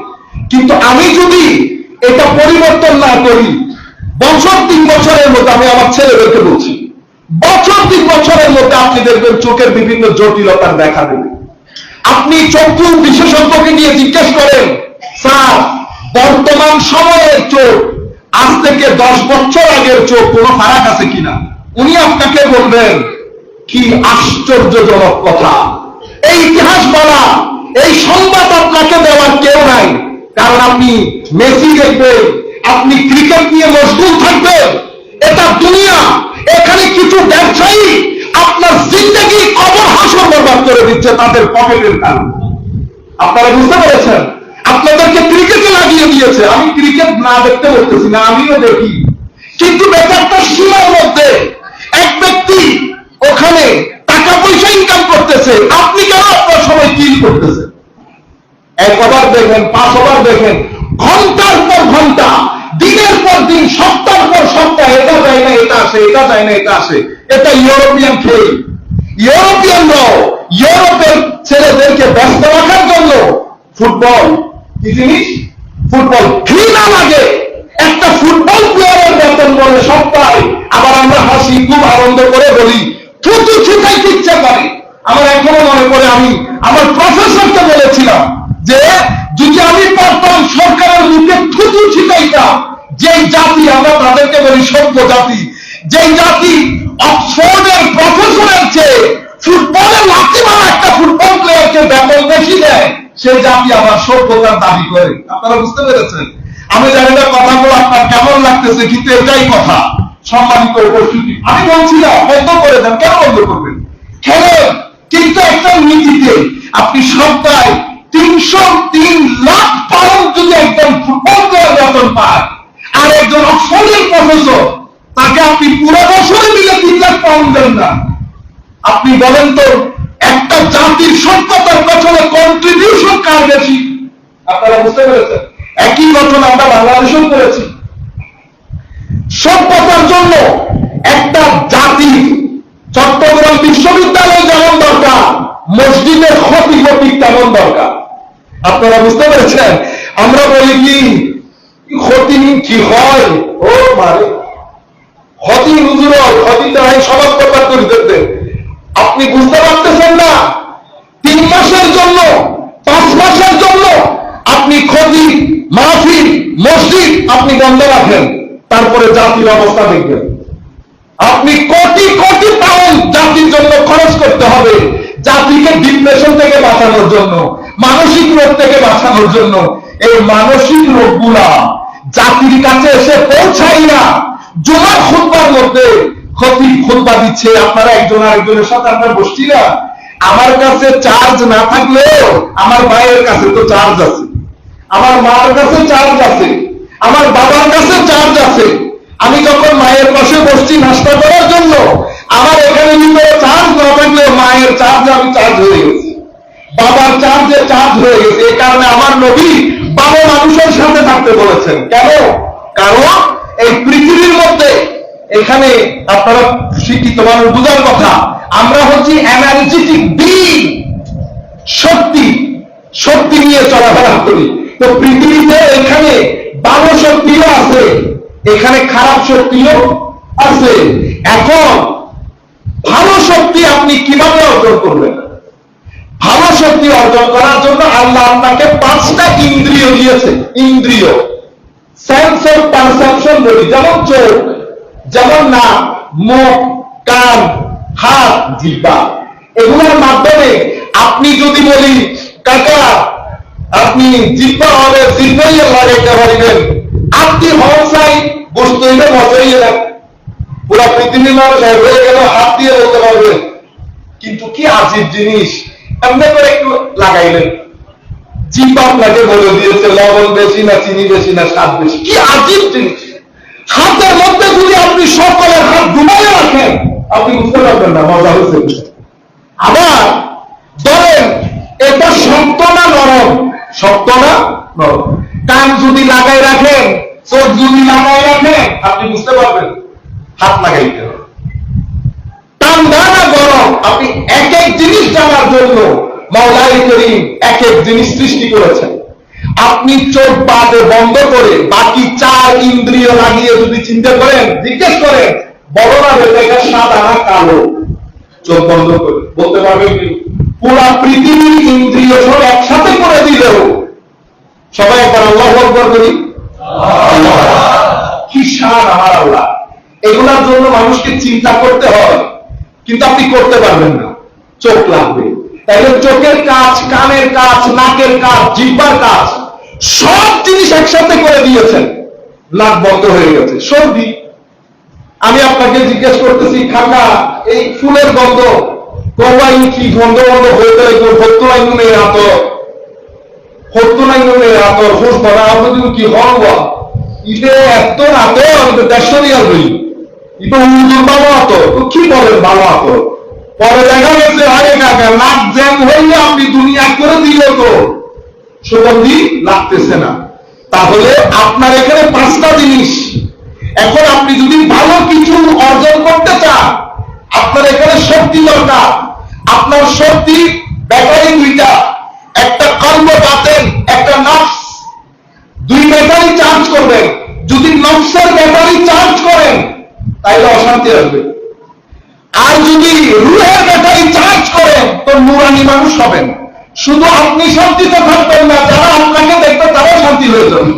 কিন্তু আমি যদি এটা পরিবর্তন না করি, বছর 3 বছরের মধ্যে, আমি আমার ছেলেদেরকে বলছি, বছর 3 বছরের মধ্যে আপনি দেখবেন চোখের বিভিন্ন জটিলতার দেখা দেবে। আপনি চক্ষু বিশেষজ্ঞকে নিয়ে জিজ্ঞেস করেন, স্যার বর্তমান সময়ের চোখ আজ থেকে 10 বছর আগের চোখ কোনো ফারাক আছে কিনা? উনি আপনাকে বলবেন, কি আশ্চর্যজনক কথা। এই ইতিহাস বলা, এই সংবাদ আপনাকে দেওয়ার কেউ নাই। কারণ আপনি মেসি দেখবেন, আপনি ক্রিকেট নিয়ে মশগুল থাকবেন। এটা দুনিয়া, এখানে কিছু ব্যবসায়ী আপনার জিন্দেগি কবর হাসর বরবাদ করে দিচ্ছে তাদের পকেটের কারণে। আপনারা বুঝতে পেরেছেন? আপনাদেরকে ক্রিকেটে লাগিয়ে দিয়েছে। আমি ক্রিকেট না দেখতে বলতেছি না, আমিও দেখি, কিন্তু ব্যাপারটা সীমার মধ্যে। এক ব্যক্তি ওখানে টাকা পয়সা ইনকাম করতেছে, আপনি কেন আপনার সময় কিল করতেছেন? 1 ওভার দেখেন, 5 ওভার দেখেন, ঘন্টার পর ঘন্টা, দিনের পর দিন, সপ্তাহ পর সপ্তাহ, এটা যায় না এটা আসে, এটা যায় না এটা আসে। এটা ইউরোপিয়ান খেল। ইউরোপিয়ানরাও ইউরোপের ছেলেদেরকে ব্যস্ত রাখার জন্য ফুটবল, কি জিনিস? ফুটবল ঘৃণা লাগে। একটা ফুটবল প্লেয়ারের বেতন বলে সপ্তাহে, আবার আমরা হাসি খুব আনন্দ করে বলি, থুতু ছিটাইতে ইচ্ছা করে। আমার এখনো মনে পড়ে, আমি আমার প্রফেসরকে বলেছিলাম যে যদি আমি পারতাম সরকারের মুখে থুতু ছিটাইতাম। যেই জাতি, আমরা তাদেরকে বলি সভ্য জাতি, যেই জাতি অক্সফোর্ডের প্রফেসরের চেয়ে ফুটবলের লাথি মারা একটা ফুটবল প্লেয়ারকে বেতন বেশি দেয়, সেই জাতি আবার সভ্যতার দাবি করে। আপনারা বুঝতে পেরেছেন? আমি জানি না কথাগুলো আপনার কেমন লাগতেছে, কিন্তু এটাই কথা। সম্মানিত উপস্থিতি, আমি বলছিলাম বন্ধ করে দেন। কেন বন্ধ করবেন? খেলেন, কিন্তু একটা নীতিতে। আপনি সপ্তাহে 303 লাখ পাউন্ড যদি একজন ফুটবল প্লেয়ার বেতন পায়, আর একজন অক্সফোর্ডের প্রফেসর, তাকে আপনি পুরো বছরে মিলে 3 লাখ পাউন্ড দেন না। আপনি বলেন তো, একটা জাতির সভ্যতার পেছনে কন্ট্রিবিউশন কার বেশি? আপনারা বুঝতে পেরেছেন? একই ঘটনা আমরা বাংলাদেশেও করেছি। সভ্যতার জন্য একটা জাতি, চট্টগ্রাম বিশ্ববিদ্যালয় যেমন দরকার, মসজিদের খতিব তেমন দরকার। আপনারা বুঝতে পেরেছেন? আমরা বলি কি ক্ষতি কি হয়, ও মারে ক্ষতি হুজুর ক্ষতিটা হয় সমাজ ব্যাপার করিতে। আপনি বুঝতে পারতেছেন না, 3 মাসের জন্য 5 মাসের জন্য আপনি ক্ষতি মাহফিল মসজিদ আপনি বন্ধ রাখেন, তারপরে জাতির অবস্থা দেখবেন। আপনি কোটি কোটি পাউন্ড জাতির জন্য খরচ করতে হবে, জাতিকে ডিপ্রেশন থেকে বাঁচানোর জন্য, মানসিক রোগ থেকে বাঁচানোর জন্য। এই মানসিক রোগগুলা জাতির কাছে এসে পৌঁছাই না। জুমার খুতবার মধ্যে খতিব খুতবা দিচ্ছে, আপনারা একজন আরেকজনের সাথে আপনারা বসছি না। আমার কাছে চার্জ না থাকলেও আমার ভাইয়ের কাছে তো চার্জ আছে, আমার মার কাছে চার্জ আছে, আমার বাবার কাছে চার্জ আছে। আমি যখন মায়ের পাশে বসছি নাস্তা করার জন্য, আমার এখানে ভিতরে চার্জ না থাকলেও মায়ের চার্জে আমি চার্জ হয়ে গেছি, বাবার চার্জে চার্জ হয়ে গেছে। এই কারণে আমার নবী বাবা মানুষের সাথে থাকতে বলেছেন। কেন? কারণ এই পৃথিবীর মধ্যে এখানে আপনারা শিক্ষিত মানুষ বুঝার কথা, আমরা হচ্ছি এনার্জেটিক বিং, শক্তি শক্তি নিয়ে চলাফেরা করি। তো পৃথিবীতে এখানে ভালো শক্তিও আছে, এখানে খারাপ শক্তিও আছে। এখন ভালো শক্তি আপনি কিভাবে অর্জন করবেন? ভালো শক্তি অর্জন করার জন্য আল্লাহ আপনাকে 5টা ইন্দ্রিয় দিয়েছে। ইন্দ্রিয়, সেন্স অফ পারসেপশন বলি, যেমন চোখ, যেমন নাক, মুখ, কান, হাত, জিহ্বা। এগুলোর মাধ্যমে আপনি যদি বলি কাকা আপনি জিহ্বা হবে, জিহ্বাই লাগাইতে পারবেন, আপনি হওয়াই বসতে হইলে মজাই দেন, পুরা পৃথিবীর মানুষ হয়ে গেল হাত দিয়ে বলতে পারবেন। কিন্তু কি আজীব জিনিস, এমনি করে একটু লাগাইলেন, জিহ্বা আপনাকে বলে দিয়েছে লবণ বেশি না চিনি বেশি না স্বাদ বেশি। কি আজীব জিনিস! হাতের মধ্যে যদি আপনি সকলের হাত ঘুমাইয়ে রাখেন আপনি বুঝতে পারবেন না মজা হয়েছে। আবার ধরেন এটা শক্ত না নরম, শক্ত না নরম। কান যদি লাগাই রাখেন, চোখ যদি লাগাই রাখেন, আপনি বুঝতে পারবেন হাত লাগাইতে হবে। ঠান্ডা না গরম, আপনি এক এক জিনিস জানার জন্য মাওলাই করিম এক এক জিনিস সৃষ্টি করেছেন। আপনি চোখ বাদে বন্ধ করে বাকি 4 ইন্দ্রিয় লাগিয়ে যদি চিন্তা করেন, জিজ্ঞেস করেন বড় না এটা সাদা না কালো, চোখ বন্ধ করে বলতে পারবেন কি? পুরা পৃথিবীর ইন্দ্রিয় সব একসাথে করে দিলেও সবাই একবার আল্লাহু আকবার করি। কি শান আমার আল্লাহ! এগুলোর জন্য মানুষকে চিন্তা করতে হয়, কিন্তু আপনি করতে পারবেন না, চোখ লাগবে। তাইলে চোখের কাজ, কানের কাজ, নাকের কাজ, জিহ্বার কাজ সব জিনিস একসাথে করে দিয়েছেন। নাক বন্ধ হয়ে গেছে, সর্দি। আমি আপনাকে জিজ্ঞেস করতেছি খাকা এই ফুলের গন্ধ কবাই কি গন্ধ গন্ধ হয়ে গেলে হত্যুনাইনুনের আতর, হত্যুনাইনুনের আতর হোস ধরা আপনি কি হওয়া ইতে এত আতর আমি তো 150 বই ইতো হুজুর বাবা আতর কি বলেন ভালো আতর। পরে দেখা গেছে আরে কাকা নাক জ্যাম হইলে আপনি দুনিয়া করে দিলে তো সুগন্ধি লাগতেছে না। তাহলে আপনার এখানে 5টা জিনিস। এখন আপনি যদি ভালো কিছু অর্জন করতে চান, আপনার এখানে শক্তি দরকার। আপনার শক্তি ব্যাটারি 2টা, একটা কর্ম বাতেন, একটা নফস। 2 ব্যাটারি চার্জ করবেন। যদি নফসের ব্যাটারি চার্জ করেন তাহলে অশান্তি আসবে, আর যদি রুহের ব্যাটারি চার্জ করেন তো নুরানি মানুষ হবেন। শুধু আপনি শান্তিতে থাকবেন না, যারা আপনাকে দেখবে তারাও শান্তি হয়ে যাবে।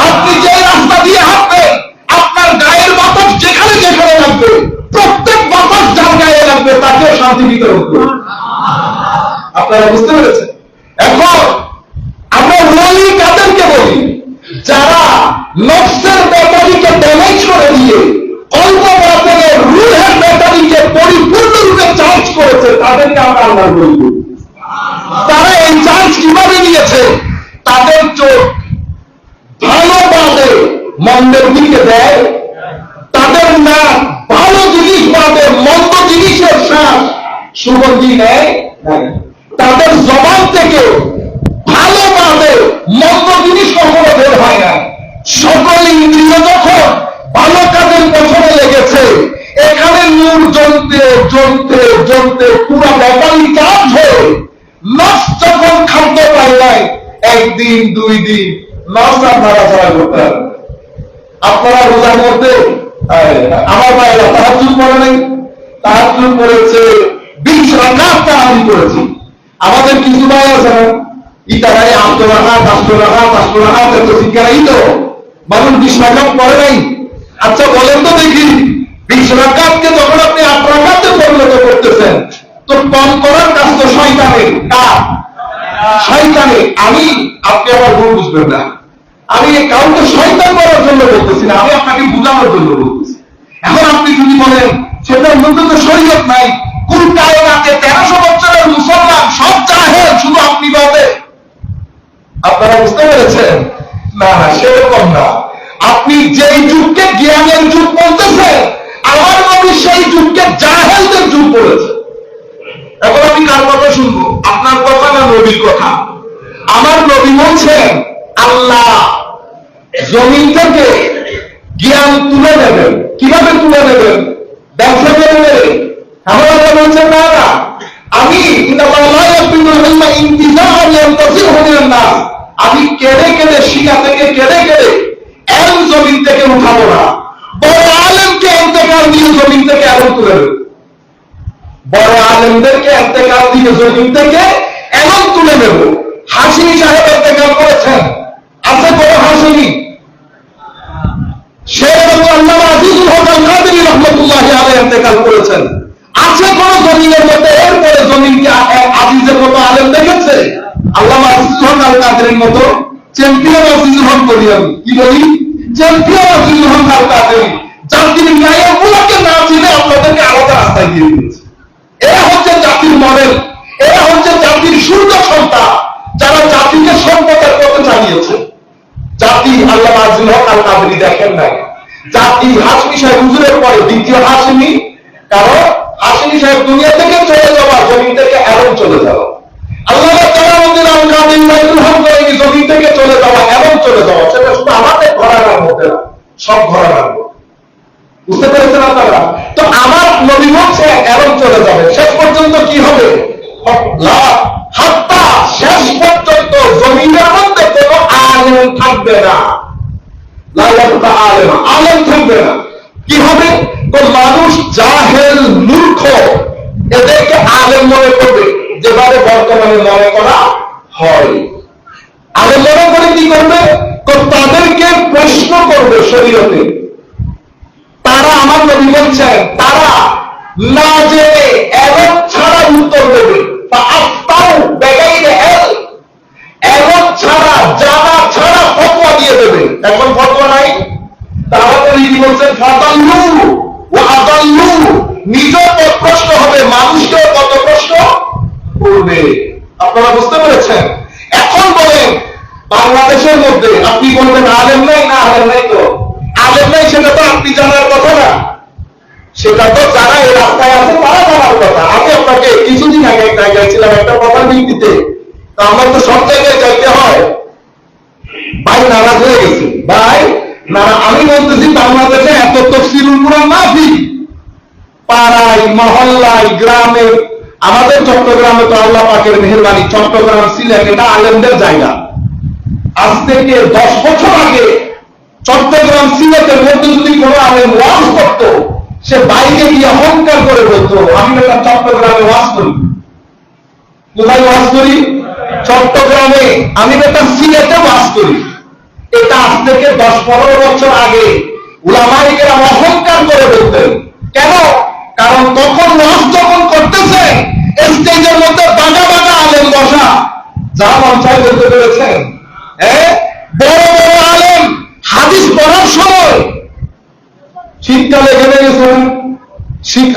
আপনি যে রাস্তা দিয়ে হাঁটবেন আপনার গায়ের বাতাস যেখানে যেখানে লাগবে, প্রত্যেক বাতাস যার গায়ে লাগবে তাকেও শান্তি বিতরণ করবে। আপনারা বুঝতে পেরেছেন? এখন আমরা ওয়ালি কাদেরকে বলি? যারা নফসের ব্যাটারিকে ড্যামেজ করে দিয়ে অল্প বাতাসে রুহের ব্যাটারিকে পরিপূর্ণরূপে চার্জ করেছে, তাদেরকে আমরা আল্লাহ বলি। তারা এই চার্জ কিভাবে নিয়েছে? তাদের চোখ ভালো বাদে মন্দের দিকে দেয়, তাদের নাক ভালো জিনিস বাদে মন্দ জিনিসের শ্বাস সুগন্ধি নেয়, তাদের জবান থেকে ভালো বাদে মন্দ জিনিস কখনো বের হয় না। সকল ইন্দ্রিয় যখন ভালো কাজের পেছনে লেগেছে, এখানে নূর জ্বলতে জ্বলতে জ্বলতে পুরো ব্যাটারি চার্জ হয়ে নফস যখন খাদ্য উপায় নাই, একদিন 2 দিন নরসাম নাড়াচাড়া করতে হবে। আপনারা রোজার মধ্যে আমার ভাইরা তাহাজ্জুদ পড়ে নাই, তাহাজ্জুদ পড়েছে 20 রাকাত তারাবি করেছি। আমাদের কিছু ভাই আছে না, ইতারাই 8 রাকাত 8 রাকাত 8 রাকাত এত শিক্ষারাই তো মানুষ 20 রাকাত পড়ে নাই। আচ্ছা বলেন তো দেখি, 20 রাকাতকে যখন আপনি 8 রাকাতে পরিণত করতেছেন, তো কম করার কাজ তো শয়তানের। কার? শয়তানের। আপনি আবার ভুল বুঝবেন না, আমি কাউকে শয়তান করার জন্য বলতেছি না, আমি আপনাকে বুঝানোর জন্য বলতেছি। এখন আপনি যদি বলেন সেটার মধ্যে তো শরীয়ত নাই, কুল কায়নাতে 1300 বছরের মুসলমান সব জাহেল, শুধু আপনি বাদে। আপনারা বুঝতে পেরেছেন? না না, সেরকম না। আপনি যেই যুগকে জ্ঞানের যুগ বলতেছেন, আমার নবী সেই যুগকে জাহেলদের যুগ বলেছে। এখন আমি কার কথা শুনবো, আপনার কথা না নবীর কথা? আমার নবী বলছেন আল্লাহ জমিন থেকে জ্ঞান তুলে নেবেন। কিভাবে তুলে নেবেন? ব্যবসা করে নেবেন। আমার আল্লাহ বলছেন না না, আমি কেড়ে কেড়ে শিয়া থেকে কেড়ে কেড়ে এলম জমিন থেকে উঠাবো না, বড় আলেমকে ইন্তেকাল দিয়ে জমিন থেকে এলম তুলে নেব। বড় আলেমদেরকে ইন্তেকাল দিয়ে জমিন থেকে এলম তুলে নেব। হাশিমি সাহেব ইন্তেকাল করেছেন, আছে বড় হাশিমি, শেখ আল্লামা আজিজুল হক আল কাদেরী রাহমাতুল্লাহি আলাইহি ইন্তেকাল করেছেন। আছে কোন জমিনের মধ্যে এরপরে জমিনকে আজিজের মতো আলেম দেখেছে? আল্লামা আজিজুল হক আল কাদেরীর মতো চ্যাম্পিয়ন আজিজুল হক বলি আমি, কি বলি? চ্যাম্পিয়ন আজিজুল হক আল কাদেরী। জাতির নায়কগুলোকে না চিনে আপনাদেরকে আলাদা রাস্তায় দিয়ে দিয়েছে। এরা হচ্ছে জাতির মডেল, এরা হচ্ছে জাতির সূর্য সন্তান, যারা জাতিকে সম্পদের পথে চালিয়েছে। জাতি আল্লামা আজিজুল হক আল কাদেরী দেখেন নাই, জাতি হাশমি সাহেব হুজুরের পরে দ্বিতীয় হাশমি। কারণ হাশমি সাহেব দুনিয়া থেকে চলে যাওয়া, জমিন থেকে এলম চলে যাওয়া। আল্লামা জালালউদ্দিন আল কাদেরী রাহিমাহুল্লাহ বলেন জমিন থেকে চলে যাওয়া, এলম চলে যাওয়া, সেটা শুধু আমাদের ঘরানার মধ্যে না, সব ঘরানার মধ্যে। বুঝতে পেরেছেন আপনারা? তো আমার নবী বলছে এলম চলে যাবে। শেষ পর্যন্ত কি হবে? হাত্তা শেষ পর্যন্ত জমিনের মধ্যে কোনো আলেম থাকবে না। আলেম থাকবে না। কি হবে? মানুষ জাহেল মূর্খ এদেরকে আলেম মনে করবে, যেভাবে বর্তমানে মনে করা হয়। আলেম মনে করে কি করবে? তাদেরকে প্রশ্ন করবে শরীয়তে। তারা, আমার নবী বলছেন, তারা না জেনে এলম ছাড়া উত্তর দেবে, বা আফতাউ বেগাইরে ইলম, এলম ছাড়া জানা ছাড়া ফতোয়া দিয়ে দেবে। এখন ফতোয়া নাই, তাহলে তিনি বলছেন ফাদাল্লু ওয়া আদাল্লু, নিজেও পথভ্রষ্ট হবে, মানুষকেও পথভ্রষ্ট করবে। আপনারা বুঝতে পেরেছেন? এখন বলেন বাংলাদেশের মধ্যে আপনি বলবেন আলেম নাই, না আলেম নাই, তো আলেম নাই সেটা তো আপনি জানার কথা না, সেটা তো যারা এই রাস্তায় আছে তারা জানার কথা। আমি আপনাকে কিছুদিন আগে এক জায়গায় ছিলাম একটা কথার ভিত্তিতে, তো আমার তো সব জায়গায় যাইতে হয়। ভাই নারাজ হয়ে গেছে, ভাই না, আমি বলতেছি বাংলাদেশে এত তাফসীরুল কুরআন মাহফিল পাড়ায় মহল্লায় গ্রামে, আমাদের চট্টগ্রামে তো আল্লাহ পাকের মেহেরবানি, চট্টগ্রাম সিলেট এটা আলেমদের জায়গা। আজ থেকে 10 বছর আগে চট্টগ্রাম সিলেটের মধ্যে যদি কোনো আলেম ওয়াজ করত, সে বাইরে গিয়ে অহংকার করে বলতো আমি একটা চট্টগ্রামে ওয়াজ করি। কোথায় ওয়াজ করি? চট্টগ্রামে। আমি একটা সিলেটে ওয়াজ করি। এটা আজ থেকে 10-15 বছর আগে উলামায়ে কেরাম অহংকার করে বলতেন। কেন? কারণ তখন ওয়াজ যখন করতেছে স্টেজের মধ্যে বাজা বাজা আলেম বসা, যা মন চায় বলতে পেরেছেন। বড় বড় আলেম হাদিস পড়ার সময় শীতকালে এখানে গেছেন,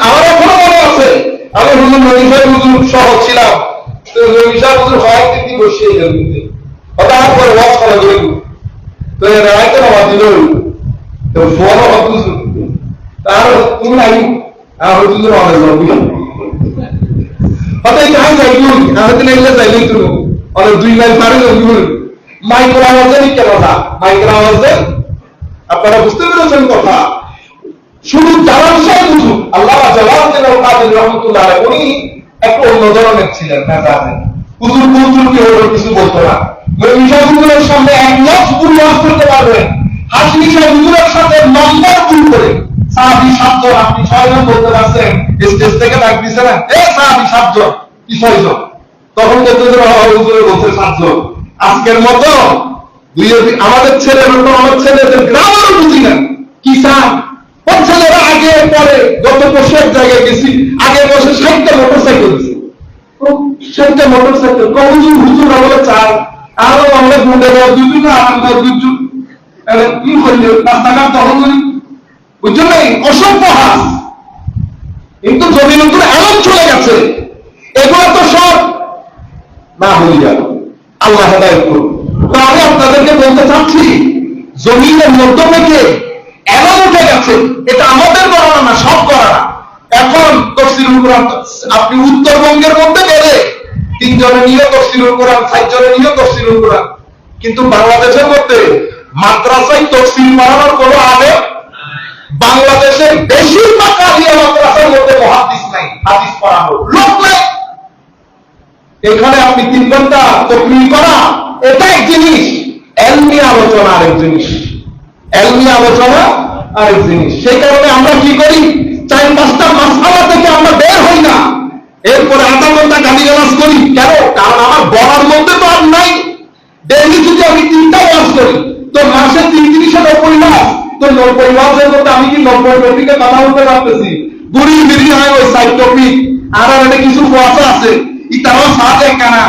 আমার এখনো মনে আছে, আমি হুজুর নবীশাহ হুজুর সহ ছিলাম, নবীশাহ হুজুর কয়েকদিন কি বসিয়ে গেলেন, হঠাৎ করে ওয়াজ করা গেল, তো রাইতে নামাজ দিল, তো ফোন তার তুমি নাই হুজুর অনেক হঠাৎ কাজ যাইগুন আমাদের নাইলে যাইলেই তো অনেক 2 মাইল পারে যাইগুন মাইক্রো আওয়াজে কেন না, মাইক্রো আওয়াজে। আপনারা বুঝতে পেরেছেন কথা? শুধু জালাল সাহেব হুজুর আল্লামা জালালউদ্দিন আল কাদেরী রাহমাতুল্লাহ আলাইহি উনি একটু অন্য ধরনের ছিলেন, মেজাজে হুজুর হুজুরকে হলো কিছু বলতো না। বিষয়গুলোর সামনে এক লক্ষ পরিমাণ করতে পারবেন। হাসি বিষয় হুজুরের সাথে নম্বর ভুল করে সাহাবী 7 জন, আপনি 6 জন বলতে পারছেন, স্টেজ থেকে ডাক দিছে না, এ সাহাবী 7 জন কি 6 জন, তখন বলতে হুজুরে বলছে 7 জন। আজকের মতো আমাদের ছেলের মতো আমার ছেলেদের গ্রামেরও বুঝি না কি চান। ওর ছেলেরা আগে পরে গত বছর এক জায়গায় গেছি, আগে বছর 60টা মোটরসাইকেল দিচ্ছে, 60টা মোটরসাইকেল হুজুর হুজুর বলে চান, আরো আমরা গুন্ডে দেওয়া দুজন আমরা দুজন কি করলে রাস্তাঘাট দখল করি, বুঝছেন নাই, অসংখ্য হাস। কিন্তু জমিন এমন চলে গেছে, এগুলো তো সব না হয়ে যাবে। আল্লাহ হেদায়েত করুন। তো আমি আপনাদেরকে বলতে চাচ্ছি, জমিনের মধ্য থেকে এমন উঠে গেছে, এটা আমাদের করা না, সব করা না। এখন তফসিরুল কোরআন আপনি উত্তরবঙ্গের মধ্যে গেলে 3 জনে নিয়ে তফসিরুল কোরআন, 4 জনে নিয়ে তফসিরুল কোরআন, কিন্তু বাংলাদেশের মধ্যে মাদ্রাসায় তফসির পড়ানোর কোনো আলেম, বাংলাদেশের বেশিরভাগ আলিয়া মাদ্রাসার মধ্যে মুহাদ্দিস নাই, হাদিস পড়ানোর লোক নাই। এখানে আপনি 3 ঘন্টা তকরির করা এটা এক জিনিস, এলমি আলোচনা আরেক জিনিস, এলমি আলোচনা আরেক জিনিস। সেই কারণে আমরা কি করি, 4-5টা মাসআলা থেকে আমরা বের হই না, এরপরে আধা ঘন্টা গালিগালাজ করি। কেন? কারণ আমার বলার মধ্যে তো আর নাই। ডেইলি যদি আমি 3টা ওয়াজ করি তো মাসে 30-90 মাস, তো 90 মাসের মধ্যে আমি কি 90 টপিকে কথা বলতে পারতেছি? বুড়ি বিড়ি হয় ওই 4 টপিক, আর একটা কিছু ওয়াজ আছে, ইতারাও সাথে কানা,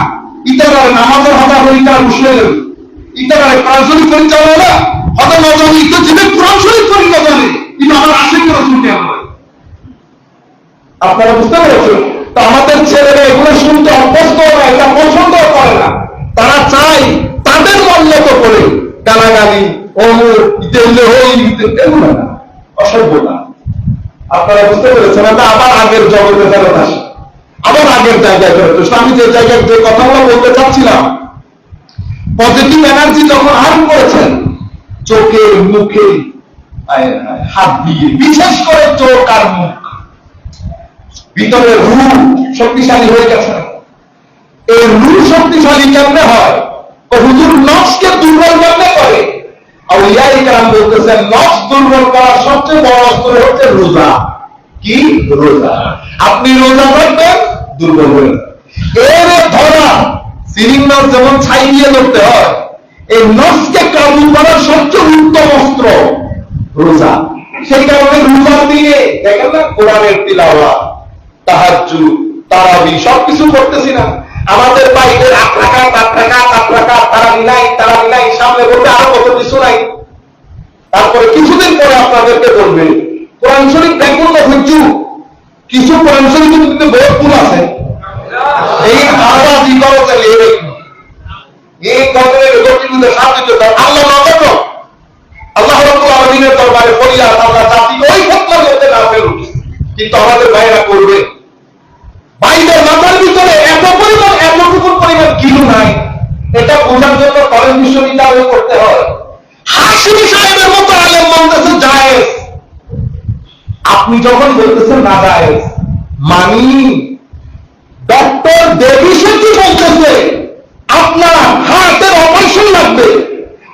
ইতারা নামাজের হতা হই, ইতারা উঠলে ইতারা কোরআন শরীফ পরিচালনা না হতা নজর, ইতো যেটা কোরআন শরীফ পরিচালনা জানে, কিন্তু আমার আশিক রাসূলকে আমরা, আপনারা বুঝতে পেরেছেন? তো আমাদের ছেলেরা এগুলো শুনতে অভ্যস্ত না, এটা পছন্দ করে না। তারা চায় তাদের মন মতো করে গালাগালি, অমুক ইতেলে হই, এগুলো না, অসভ্যতা। আপনারা বুঝতে পেরেছেন? আমরা আবার আগের জগতে ফেরত আসি, আবার আগের জায়গায় ফেরত আসি। আমি যে জায়গায় যে কথাগুলো বলতে চাচ্ছিলাম, পজিটিভ এনার্জি যখন আরম্ভ করেছেন চোখে মুখে হাত দিয়ে, বিশেষ করে চোখ আর মুখ, ভিতরে রূহ শক্তিশালী হয়ে গেছে। এই রূহ শক্তিশালী কেমনে হয়? হুজুর নফসকে দুর্বল কেমনে করে? আউলিয়ায়ে কেরাম বলতেছেন নফস দুর্বল করার সবচেয়ে বড় অস্ত্র হচ্ছে রোজা। কি? রোজা। আপনি রোজা রাখবেন, দুর্বল হয়ে এর ধরা সিলিং মাছ যেমন ছাই দিয়ে ধরতে হয়, এই নফসকে কাবু করার সবচেয়ে উত্তম অস্ত্র রোজা। সেই কারণে রোজা দিয়ে দেখেন না, কোরআনের তিলাওয়াত, তাহাজ্জুদ, তারাবি সবকিছু করতেছি না। আমাদের বাইরের 8 রাকাত তারাবি নাই, সামনে বলতে আরো কত কিছু নাই। তারপরে কিছুদিন পরে আপনাদেরকে বলবে কোরআন শরীফ দেখুন না হুজুর, কিছু কোরআন শরীফ কিন্তু বহুত ভুল আছে, এই আওয়াজই করো চলে এই কবরের গতিগুলো সাথে তো আল্লাহ না করো, আল্লাহ রাব্বুল আলামিনের দরবারে ফরিয়াদ, আল্লাহ জাতি ওই ফতোয়া করতে না পেরো, কিন্তু আমাদের ভাইরা করবে। বাইরের মাথার ভিতরে এতটুকু পরিমাণ কিলো নাই, এটা বোঝার জন্য কলেজ বিশ্ববিদ্যালয় করতে হয়। হাশিমি সাহেবের মতো আলেম বলতেছে জায়েজ, আপনি যখন বলতেছেন না জায়েজ, মানি ডক্টর দেবী সেতু বলতেছে আপনার হার্টের অপারেশন লাগবে,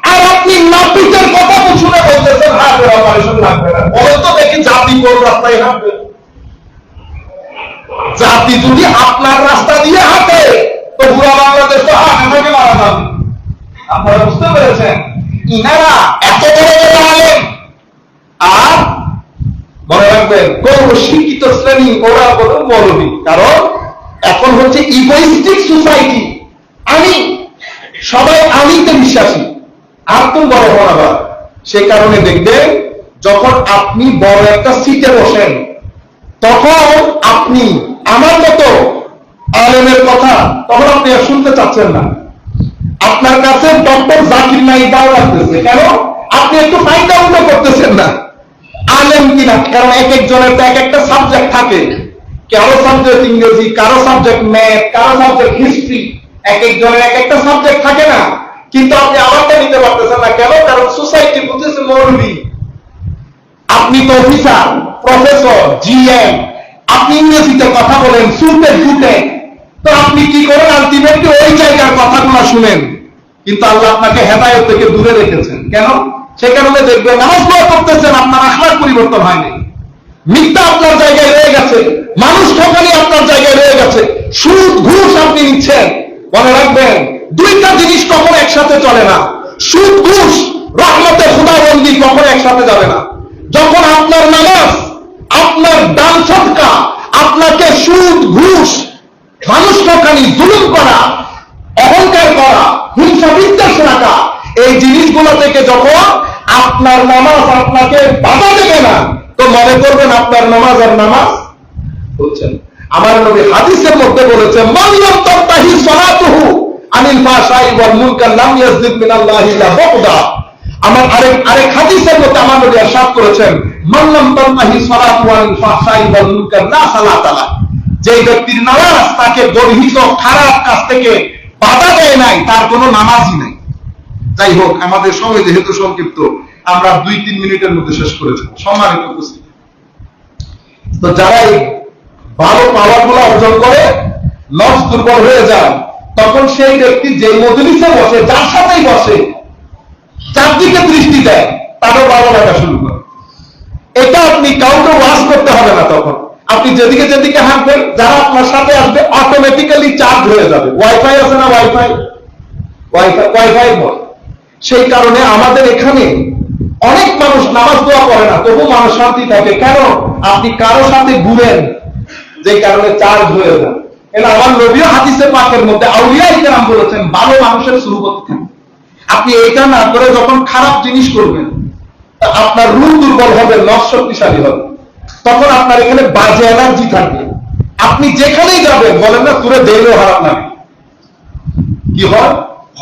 আর আপনি নাপিতের কথা শুনে বলতেছেন হার্টের অপারেশন লাগবে না। বলে তো দেখি জাতি কোন রাস্তায় হাঁটবে? জাতি যদি আপনার রাস্তা দিয়ে হাঁটে তো পুরো বাংলাদেশ তো হাঁটে থেকে মারা যাবে। আপনারা বুঝতে পেরেছেন? ইনারা এত বড় বড় আলেম, আর মনে রাখবেন কোন শিক্ষিত শ্রেণী ওরা বড় মৌলবী, কারণ এখন হচ্ছে ইগোইস্টিক সোসাইটি। আমি সবাই আমিতে বিশ্বাসী, আর তো বড় হওয়া আবার। সে কারণে দেখবেন যখন আপনি বড় একটা সিটে বসেন, তখন আপনি আমার মতো আলেমের কথা তখন আপনি আর শুনতে চাচ্ছেন না। আপনার কাছে ডক্টর জাকির নাইক ভালো লাগতেছে, কেন? আপনি একটু ফাইন্ড আউট করতেছেন না আলেম কিনা, কারণ এক একজনের তো এক একটা সাবজেক্ট থাকে, কারো সাবজেক্ট ইংরেজি, কারো সাবজেক্ট ম্যাথ, কারো সাবজেক্ট হিস্ট্রি, এক একজনের এক একটা সাবজেক্ট থাকে না। কিন্তু আপনি আমারটা নিতে পারতেছেন না, কেন? কারণ সোসাইটি বুঝতেছে মৌলবী, আপনি তো অফিসার, প্রফেসর, জিএম, আপনি ইংরেজিতে কথা বলেন সুটে ফুটে, তো আপনি কি করেন? আলটিমেটলি ওই জায়গার কথাগুলো শুনেন, কিন্তু আল্লাহ আপনাকে হেদায়েত থেকে দূরে রেখেছেন। কেন? সে কারণে দেখবেন নামাজ দোয়া করতেছেন, আপনার আখলাক পরিবর্তন হয়নি, মিথ্যা আপনার জায়গায় রয়ে গেছে, মানুষ ঠকানি আপনার জায়গায় রয়ে গেছে, সুদ ঘুষ আপনি নিচ্ছেন। মনে রাখবেন, দুইটা জিনিস কখনো একসাথে চলে না। সুদ ঘুষ, রহমতে খুদাবন্দি কখনো একসাথে যাবে না। যখন আপনার নামাজ, আপনার দান সদকা আপনাকে সুদ ঘুষ, মানুষ ঠকানি, জুলুম করা, অহংকার করা, হিংসা বিদ্বেষ রাখা, এই জিনিসগুলো থেকে যখন আপনার নামাজ আপনাকে বাধা দেবে না, তো মনে করবেন আপনার নামাজ আর নামাজ হচ্ছে না। আমার নবী হাদিসের মধ্যে বলেছে, মান লাম তানতাহি সালাতুহু আনিল ফাহশাই ওয়াল মুনকার লাম ইয়াজলিম মিনাল্লাহি ইল্লা বুগদা। আমার আরেক হাদিসের মধ্যে আমার নবী ইরশাদ করেছেন, মান লাম তানতাহি সালাতুহু আনিল ফাহশাই ওয়াল মুনকার লা সালাতা লা। যে ব্যক্তির নামাজ তাকে গর্হিত খারাপ কাজ থেকে বাধা দেয় নাই, তার কোনো নামাজই নাই। যাই হোক, আমাদের সময় যেহেতু সংক্ষিপ্ত, আমরা 2-3 মিনিটের মধ্যে শেষ করেছি। সম্মানিত উপস্থিতি, তো যারা এই ভালো পাওয়ার গুলো অর্জন করে নফস দুর্বল হয়ে যায়, তখন সেই ব্যক্তি যে মজলিসে বসে, যার সাথেই বসে, যার দিকে দৃষ্টি দেয়, তারও ভালো লাগা শুরু করে। এটা আপনি কাউকে ওয়াজ করতে হবে না। তখন আপনি যেদিকে যেদিকে হাঁটবেন, যারা আপনার সাথে আসবে অটোমেটিক্যালি চার্জ হয়ে যাবে। ওয়াইফাই আছে না? ওয়াইফাই বল। সেই কারণে আমাদের এখানে অনেক মানুষ নামাজ দোয়া করে না, তবু মানুষ শান্তি থাকে। কেন? আপনি কারো সাথে ঘুরেন, যে কারণে চার্জ হয়ে যান। এটা আমার নবীও হাদিসে পাকের মধ্যে আউলিয়ায়ে কেরাম বলেছেন, ভালো মানুষের সুহবত থাকে। আপনি এটা না করে যখন খারাপ জিনিস করবেন, আপনার রূহ দুর্বল হবে, নফস শক্তিশালী হবে। তখন আপনার এখানে বাজে এনার্জি থাকবে। আপনি যেখানেই যাবেন, বলেন না তুরে দেইলেও খারাপ লাগে। কি হয়?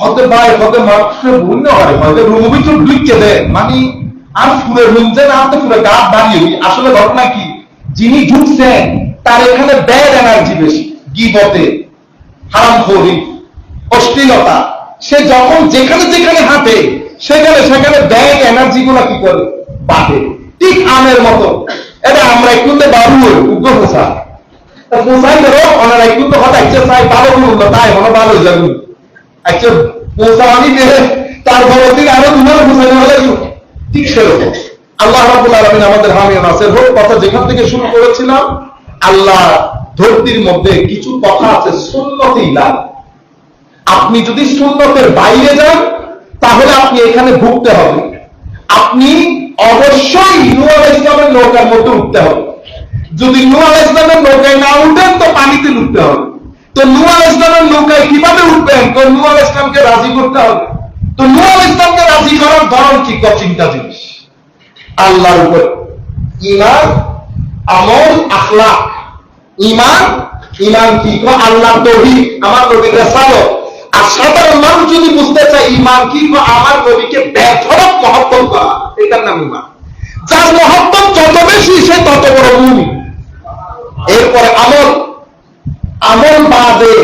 হতে পারে হতে মানুষের ভুল হয়, হয়তো রুম ভিতর ঢুকে দেয়, মানে আর ফুলের রুম যে না হতে ফুলে গাছ দাঁড়িয়ে। আসলে ঘটনা কি, যিনি ঢুকছেন তার এখানে ব্যাড এনার্জি বেশি, গীবতে, হারামখোরি, অশ্লীলতা। সে যখন যেখানে যেখানে হাঁটে, সেখানে ব্যাড এনার্জি গুলা কি করে? বাঁধে। ঠিক আমের মতো। এটা আমরা একটু বাবু উগ্র পোষা পোষাই ধরো, ওনারা একটু তো হঠাৎ চাই ভালো গুলো, তাই হলো ভালো যাবে। আচ্ছা পোষানি দেহে তার পরবর্তী আরো তোমার পোষানো হলে ঠিক সেরকম। আল্লাহ রাব্বুল আলামিন আমাদের হামি ও নাসির হোক। কথা যেখান থেকে শুরু করেছিলাম, আল্লাহ ধরতির মধ্যে কিছু কথা আছে সুন্নতেই লাগ। আপনি যদি সুন্নতের বাইরে যান, তাহলে আপনি এখানে ভুগতে হবে। আপনি অবশ্যই নূহ আলাইহিস সালামের নৌকার মধ্যে উঠতে হবে। যদি নূহ আলাইহিস সালামের নৌকায় না উঠেন, তো পানিতে উঠতে হবে। তো নূহ আলাইহিস সালামের নৌকায় কিভাবে উঠবেন? তো নূহ আলাইহিস সালামকে রাজি করতে হবে। তো নূহ আলাইহিস সালামকে রাজি করার ধরন কি? চিন্তা জিনিস। আল্লাহর উপর ঈমান, আমল, আখলাক। ঈমান কি? আল্লাহর তাওহীদ, আমার নবীর রাসালত। আর সাধারণ মানুষ যদি বুঝতে চায় ঈমান কি, আমার নবীকে বেধড়ক মহব্বত করা, এটার নাম ঈমান। যার মহব্বত যত বেশি, সে তত বড় মুমিন। এরপরে আমল বাদে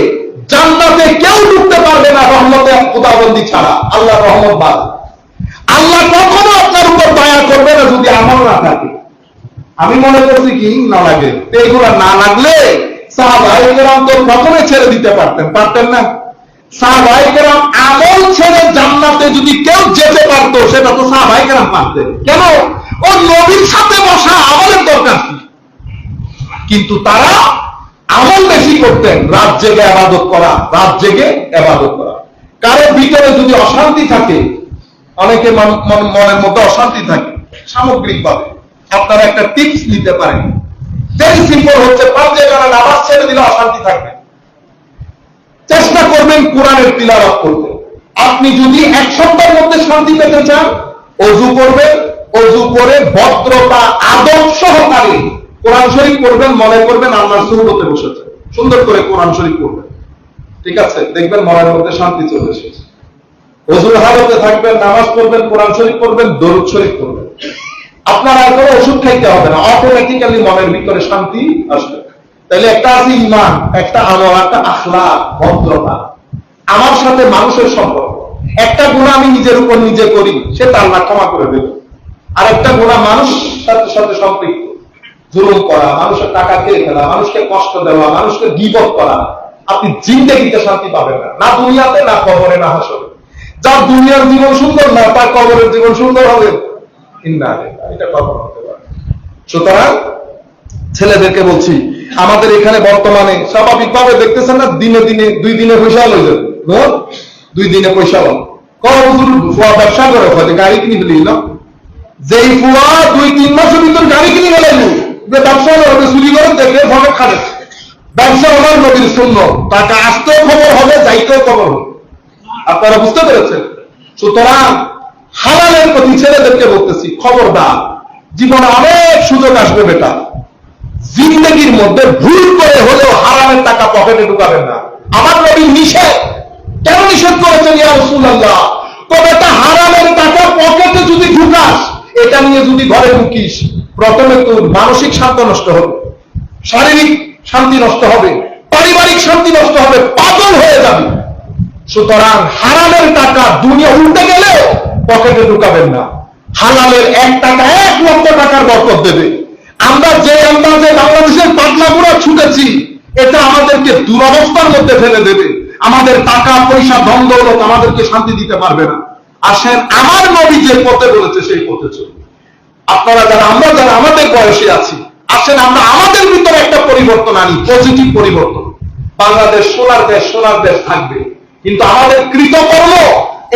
জান্নাতে কেউ ঢুকতে পারবে না রহমতে খুদাবন্দি ছাড়া, আল্লাহর রহমত বাদে। আল্লাহ কখনো আপনার উপর দয়া করবে না যদি আমল না থাকে। আমি মনে করছি কি না লাগে, এইগুলা না লাগলে সাহাবায়ে কেরাম তো প্রথমে ছেড়ে দিতে পারতেন না। সাহাবায়ে কেরাম আমল ছেড়ে জান্নাতে যদি কেউ যেতে পারতো, সেটা তো সাহাবায়ে কেরাম পারতেন। কেন? ও নবীর সাথে বসা, আমলের দরকার কি? কিন্তু তারা আমল বেশি করতেন, রাত জেগে ইবাদত করা। কারোর ভিতরে যদি অশান্তি থাকে, অনেকে মনের মধ্যে অশান্তি থাকে সামগ্রিকভাবে, আপনারা একটা টিপস নিতে পারেন। ভেরি সিম্পল হচ্ছে, পাঁচে যারা নামাজ ছেড়ে দিলে অশান্তি থাকবে, চেষ্টা করবেন কোরআনের তিলাওয়াত করতে। আপনি যদি এক সপ্তাহের মধ্যে শান্তি পেতে চান, ওযু করবেন, ওযু করে ভদ্রতা আদব সহকারে কোরআন শরীফ পড়বেন। মনে করবেন আল্লাহর সুহবতে বসেছে, সুন্দর করে কোরআন শরীফ পড়বেন। ঠিক আছে? দেখবেন মনের মধ্যে শান্তি চলে এসেছে। ওযুর হালতে থাকবেন, নামাজ পড়বেন, কোরআন শরীফ পড়বেন, দরুদ শরীফ পড়বেন। আপনার আর কোনো ওষুধ খাইতে হবে না, অটোমেটিক্যালি মনের ভিতরে শান্তি আসবে। তাহলে একটা আছে ঈমান, একটা আমল, একটা আখলাক, ভদ্রতা, আমার সাথে মানুষের সম্পর্ক। একটা গুনাহ আমি নিজের উপর নিজে করি, সেটা আল্লাহ ক্ষমা করে দেবে। আর একটা গুনাহ মানুষ সাথে সম্পৃক্ত, জুলুম করা, মানুষের টাকা খেয়ে ফেলা, মানুষকে কষ্ট দেওয়া, মানুষকে গীবত করা, আপনি জিন্দেগিতে শান্তি পাবেন না, না দুনিয়াতে, না কবরে, না হাসরে। যার দুনিয়ার জীবন সুন্দর না, তার কবরের জীবন সুন্দর হবে না, এটা কখনো হতে পারে। সুতরাং ছেলেদেরকে বলছি, আমাদের এখানে বর্তমানে স্বাভাবিকভাবে দেখতেছেন না, দিনে দিনে 2 দিনে পয়সা লই যাবে, 2 দিনে পয়সা লন ফুয়া ব্যবসা করে, হয়তো গাড়ি কিনে ফেলি না, যেই ফুয়া 2-3 মাসের ভিতর গাড়ি কিনে ফেলাইল, ব্যবসা হবে, চুরি করে দেখে ভাবে খাবে। ব্যবসা আমার নবীর সুন্নাত, টাকা আসতেও খবর হবে, যাইতেও খবর হবে। আপনারা বুঝতে পেরেছেন? সুতরাং হালালের প্রতি ছেলেদেরকে বলতেছি, খবরদার, জীবনে অনেক সুযোগ আসবে বেটা, জিন্দগির মধ্যে ভুল করে হলেও হারামের টাকা পকেটে ঢুকাবেন না। আমার নবী নিষেধ, কেন নিষেধ করেছেন ইয়া রাসূলুল্লাহ? তবে এটা হারামের টাকা পকেটে যদি ঢুকাস, এটা নিয়ে যদি ঘরে ঢুকিস, প্রথমে তোর মানসিক শান্তি নষ্ট হবে, শারীরিক শান্তি নষ্ট হবে, পারিবারিক শান্তি নষ্ট হবে, পাগল হয়ে যাবে। সুতরাং হারামের টাকা দুনিয়া উল্টে গেলেও পকেটে ঢুকাবেন না। হালালের 1 টাকা 1 লক্ষ টাকার বরকত দেবে। আমরা যে আন্দাজে বাংলাদেশের পাতলাপুরা ছুটেছি, এটা আমাদেরকে দুরবস্থার মধ্যে ফেলে দেবে। আমাদের টাকা পয়সা ধন দৌলত আমাদেরকে শান্তি দিতে পারবে না। আসেন আমার নবী যে পথে বলেছে সেই পথে চলুন। আপনারা যারা, আমরা যারা আমাদের বয়সে আছি, আসেন আমরা আমাদের ভিতরে একটা পরিবর্তন আনি, পজিটিভ পরিবর্তন। বাংলাদেশ সোনার দেশ, সোনার দেশ থাকবে, কিন্তু আমাদের কৃতকর্ম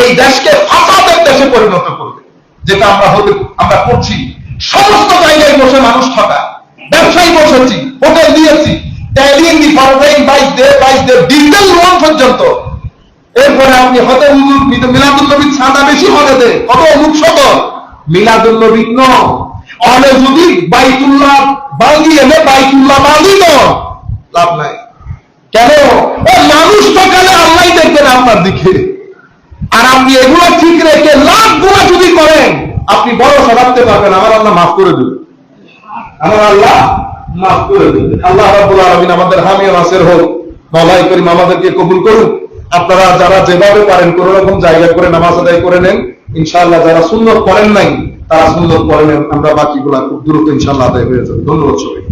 এই দেশকে ফাসাদের দেশে পরিণত করবে, যেটা আমরা করছি। সমস্ত জায়গায় বসে মানুষ ঠকায়, ব্যবসায়ী বসেছি, হোটেল দিয়েছি, ট্যালিং ডিজিটাল লোন পর্যন্ত। এরপরে আপনি হতে মিলাদুল নবীর ছাদা বেশি হলে দেয়, কত অমুক সদর মিলাদুল নবী অনে যদি বাইতুল্লাহ বাঁধি এনে বাইতুল্লাহ বাঁধি লাভ নাই। কেন? ও মানুষ ঠকালে আল্লাহ দেখবেন আপনার দিকে। আর আপনি এগুলো ঠিক রেখে লাখ গুণা যদি করেন, আপনি বড় সরাতে পারবেন, আমার আল্লাহ মাফ করে দেবে, আমার আল্লাহ মাফ করে দেবে। আল্লাহ রাব্বুল আলামিন আমাদের হামি ও নাসির হোক। মাওলাই করিম আমাদেরকে কবুল করুন। আপনারা যারা যেভাবে পারেন কোন রকম জায়গা করে নামাজ আদায় করে নেন, ইনশাআল্লাহ। যারা সুন্নত করেন নাই, তারা সুন্নত করে নেন, আমরা বাকিগুলা খুব দ্রুত ইনশাআল্লাহ আদায় হয়ে যাবে। ধন্যবাদ সবাই।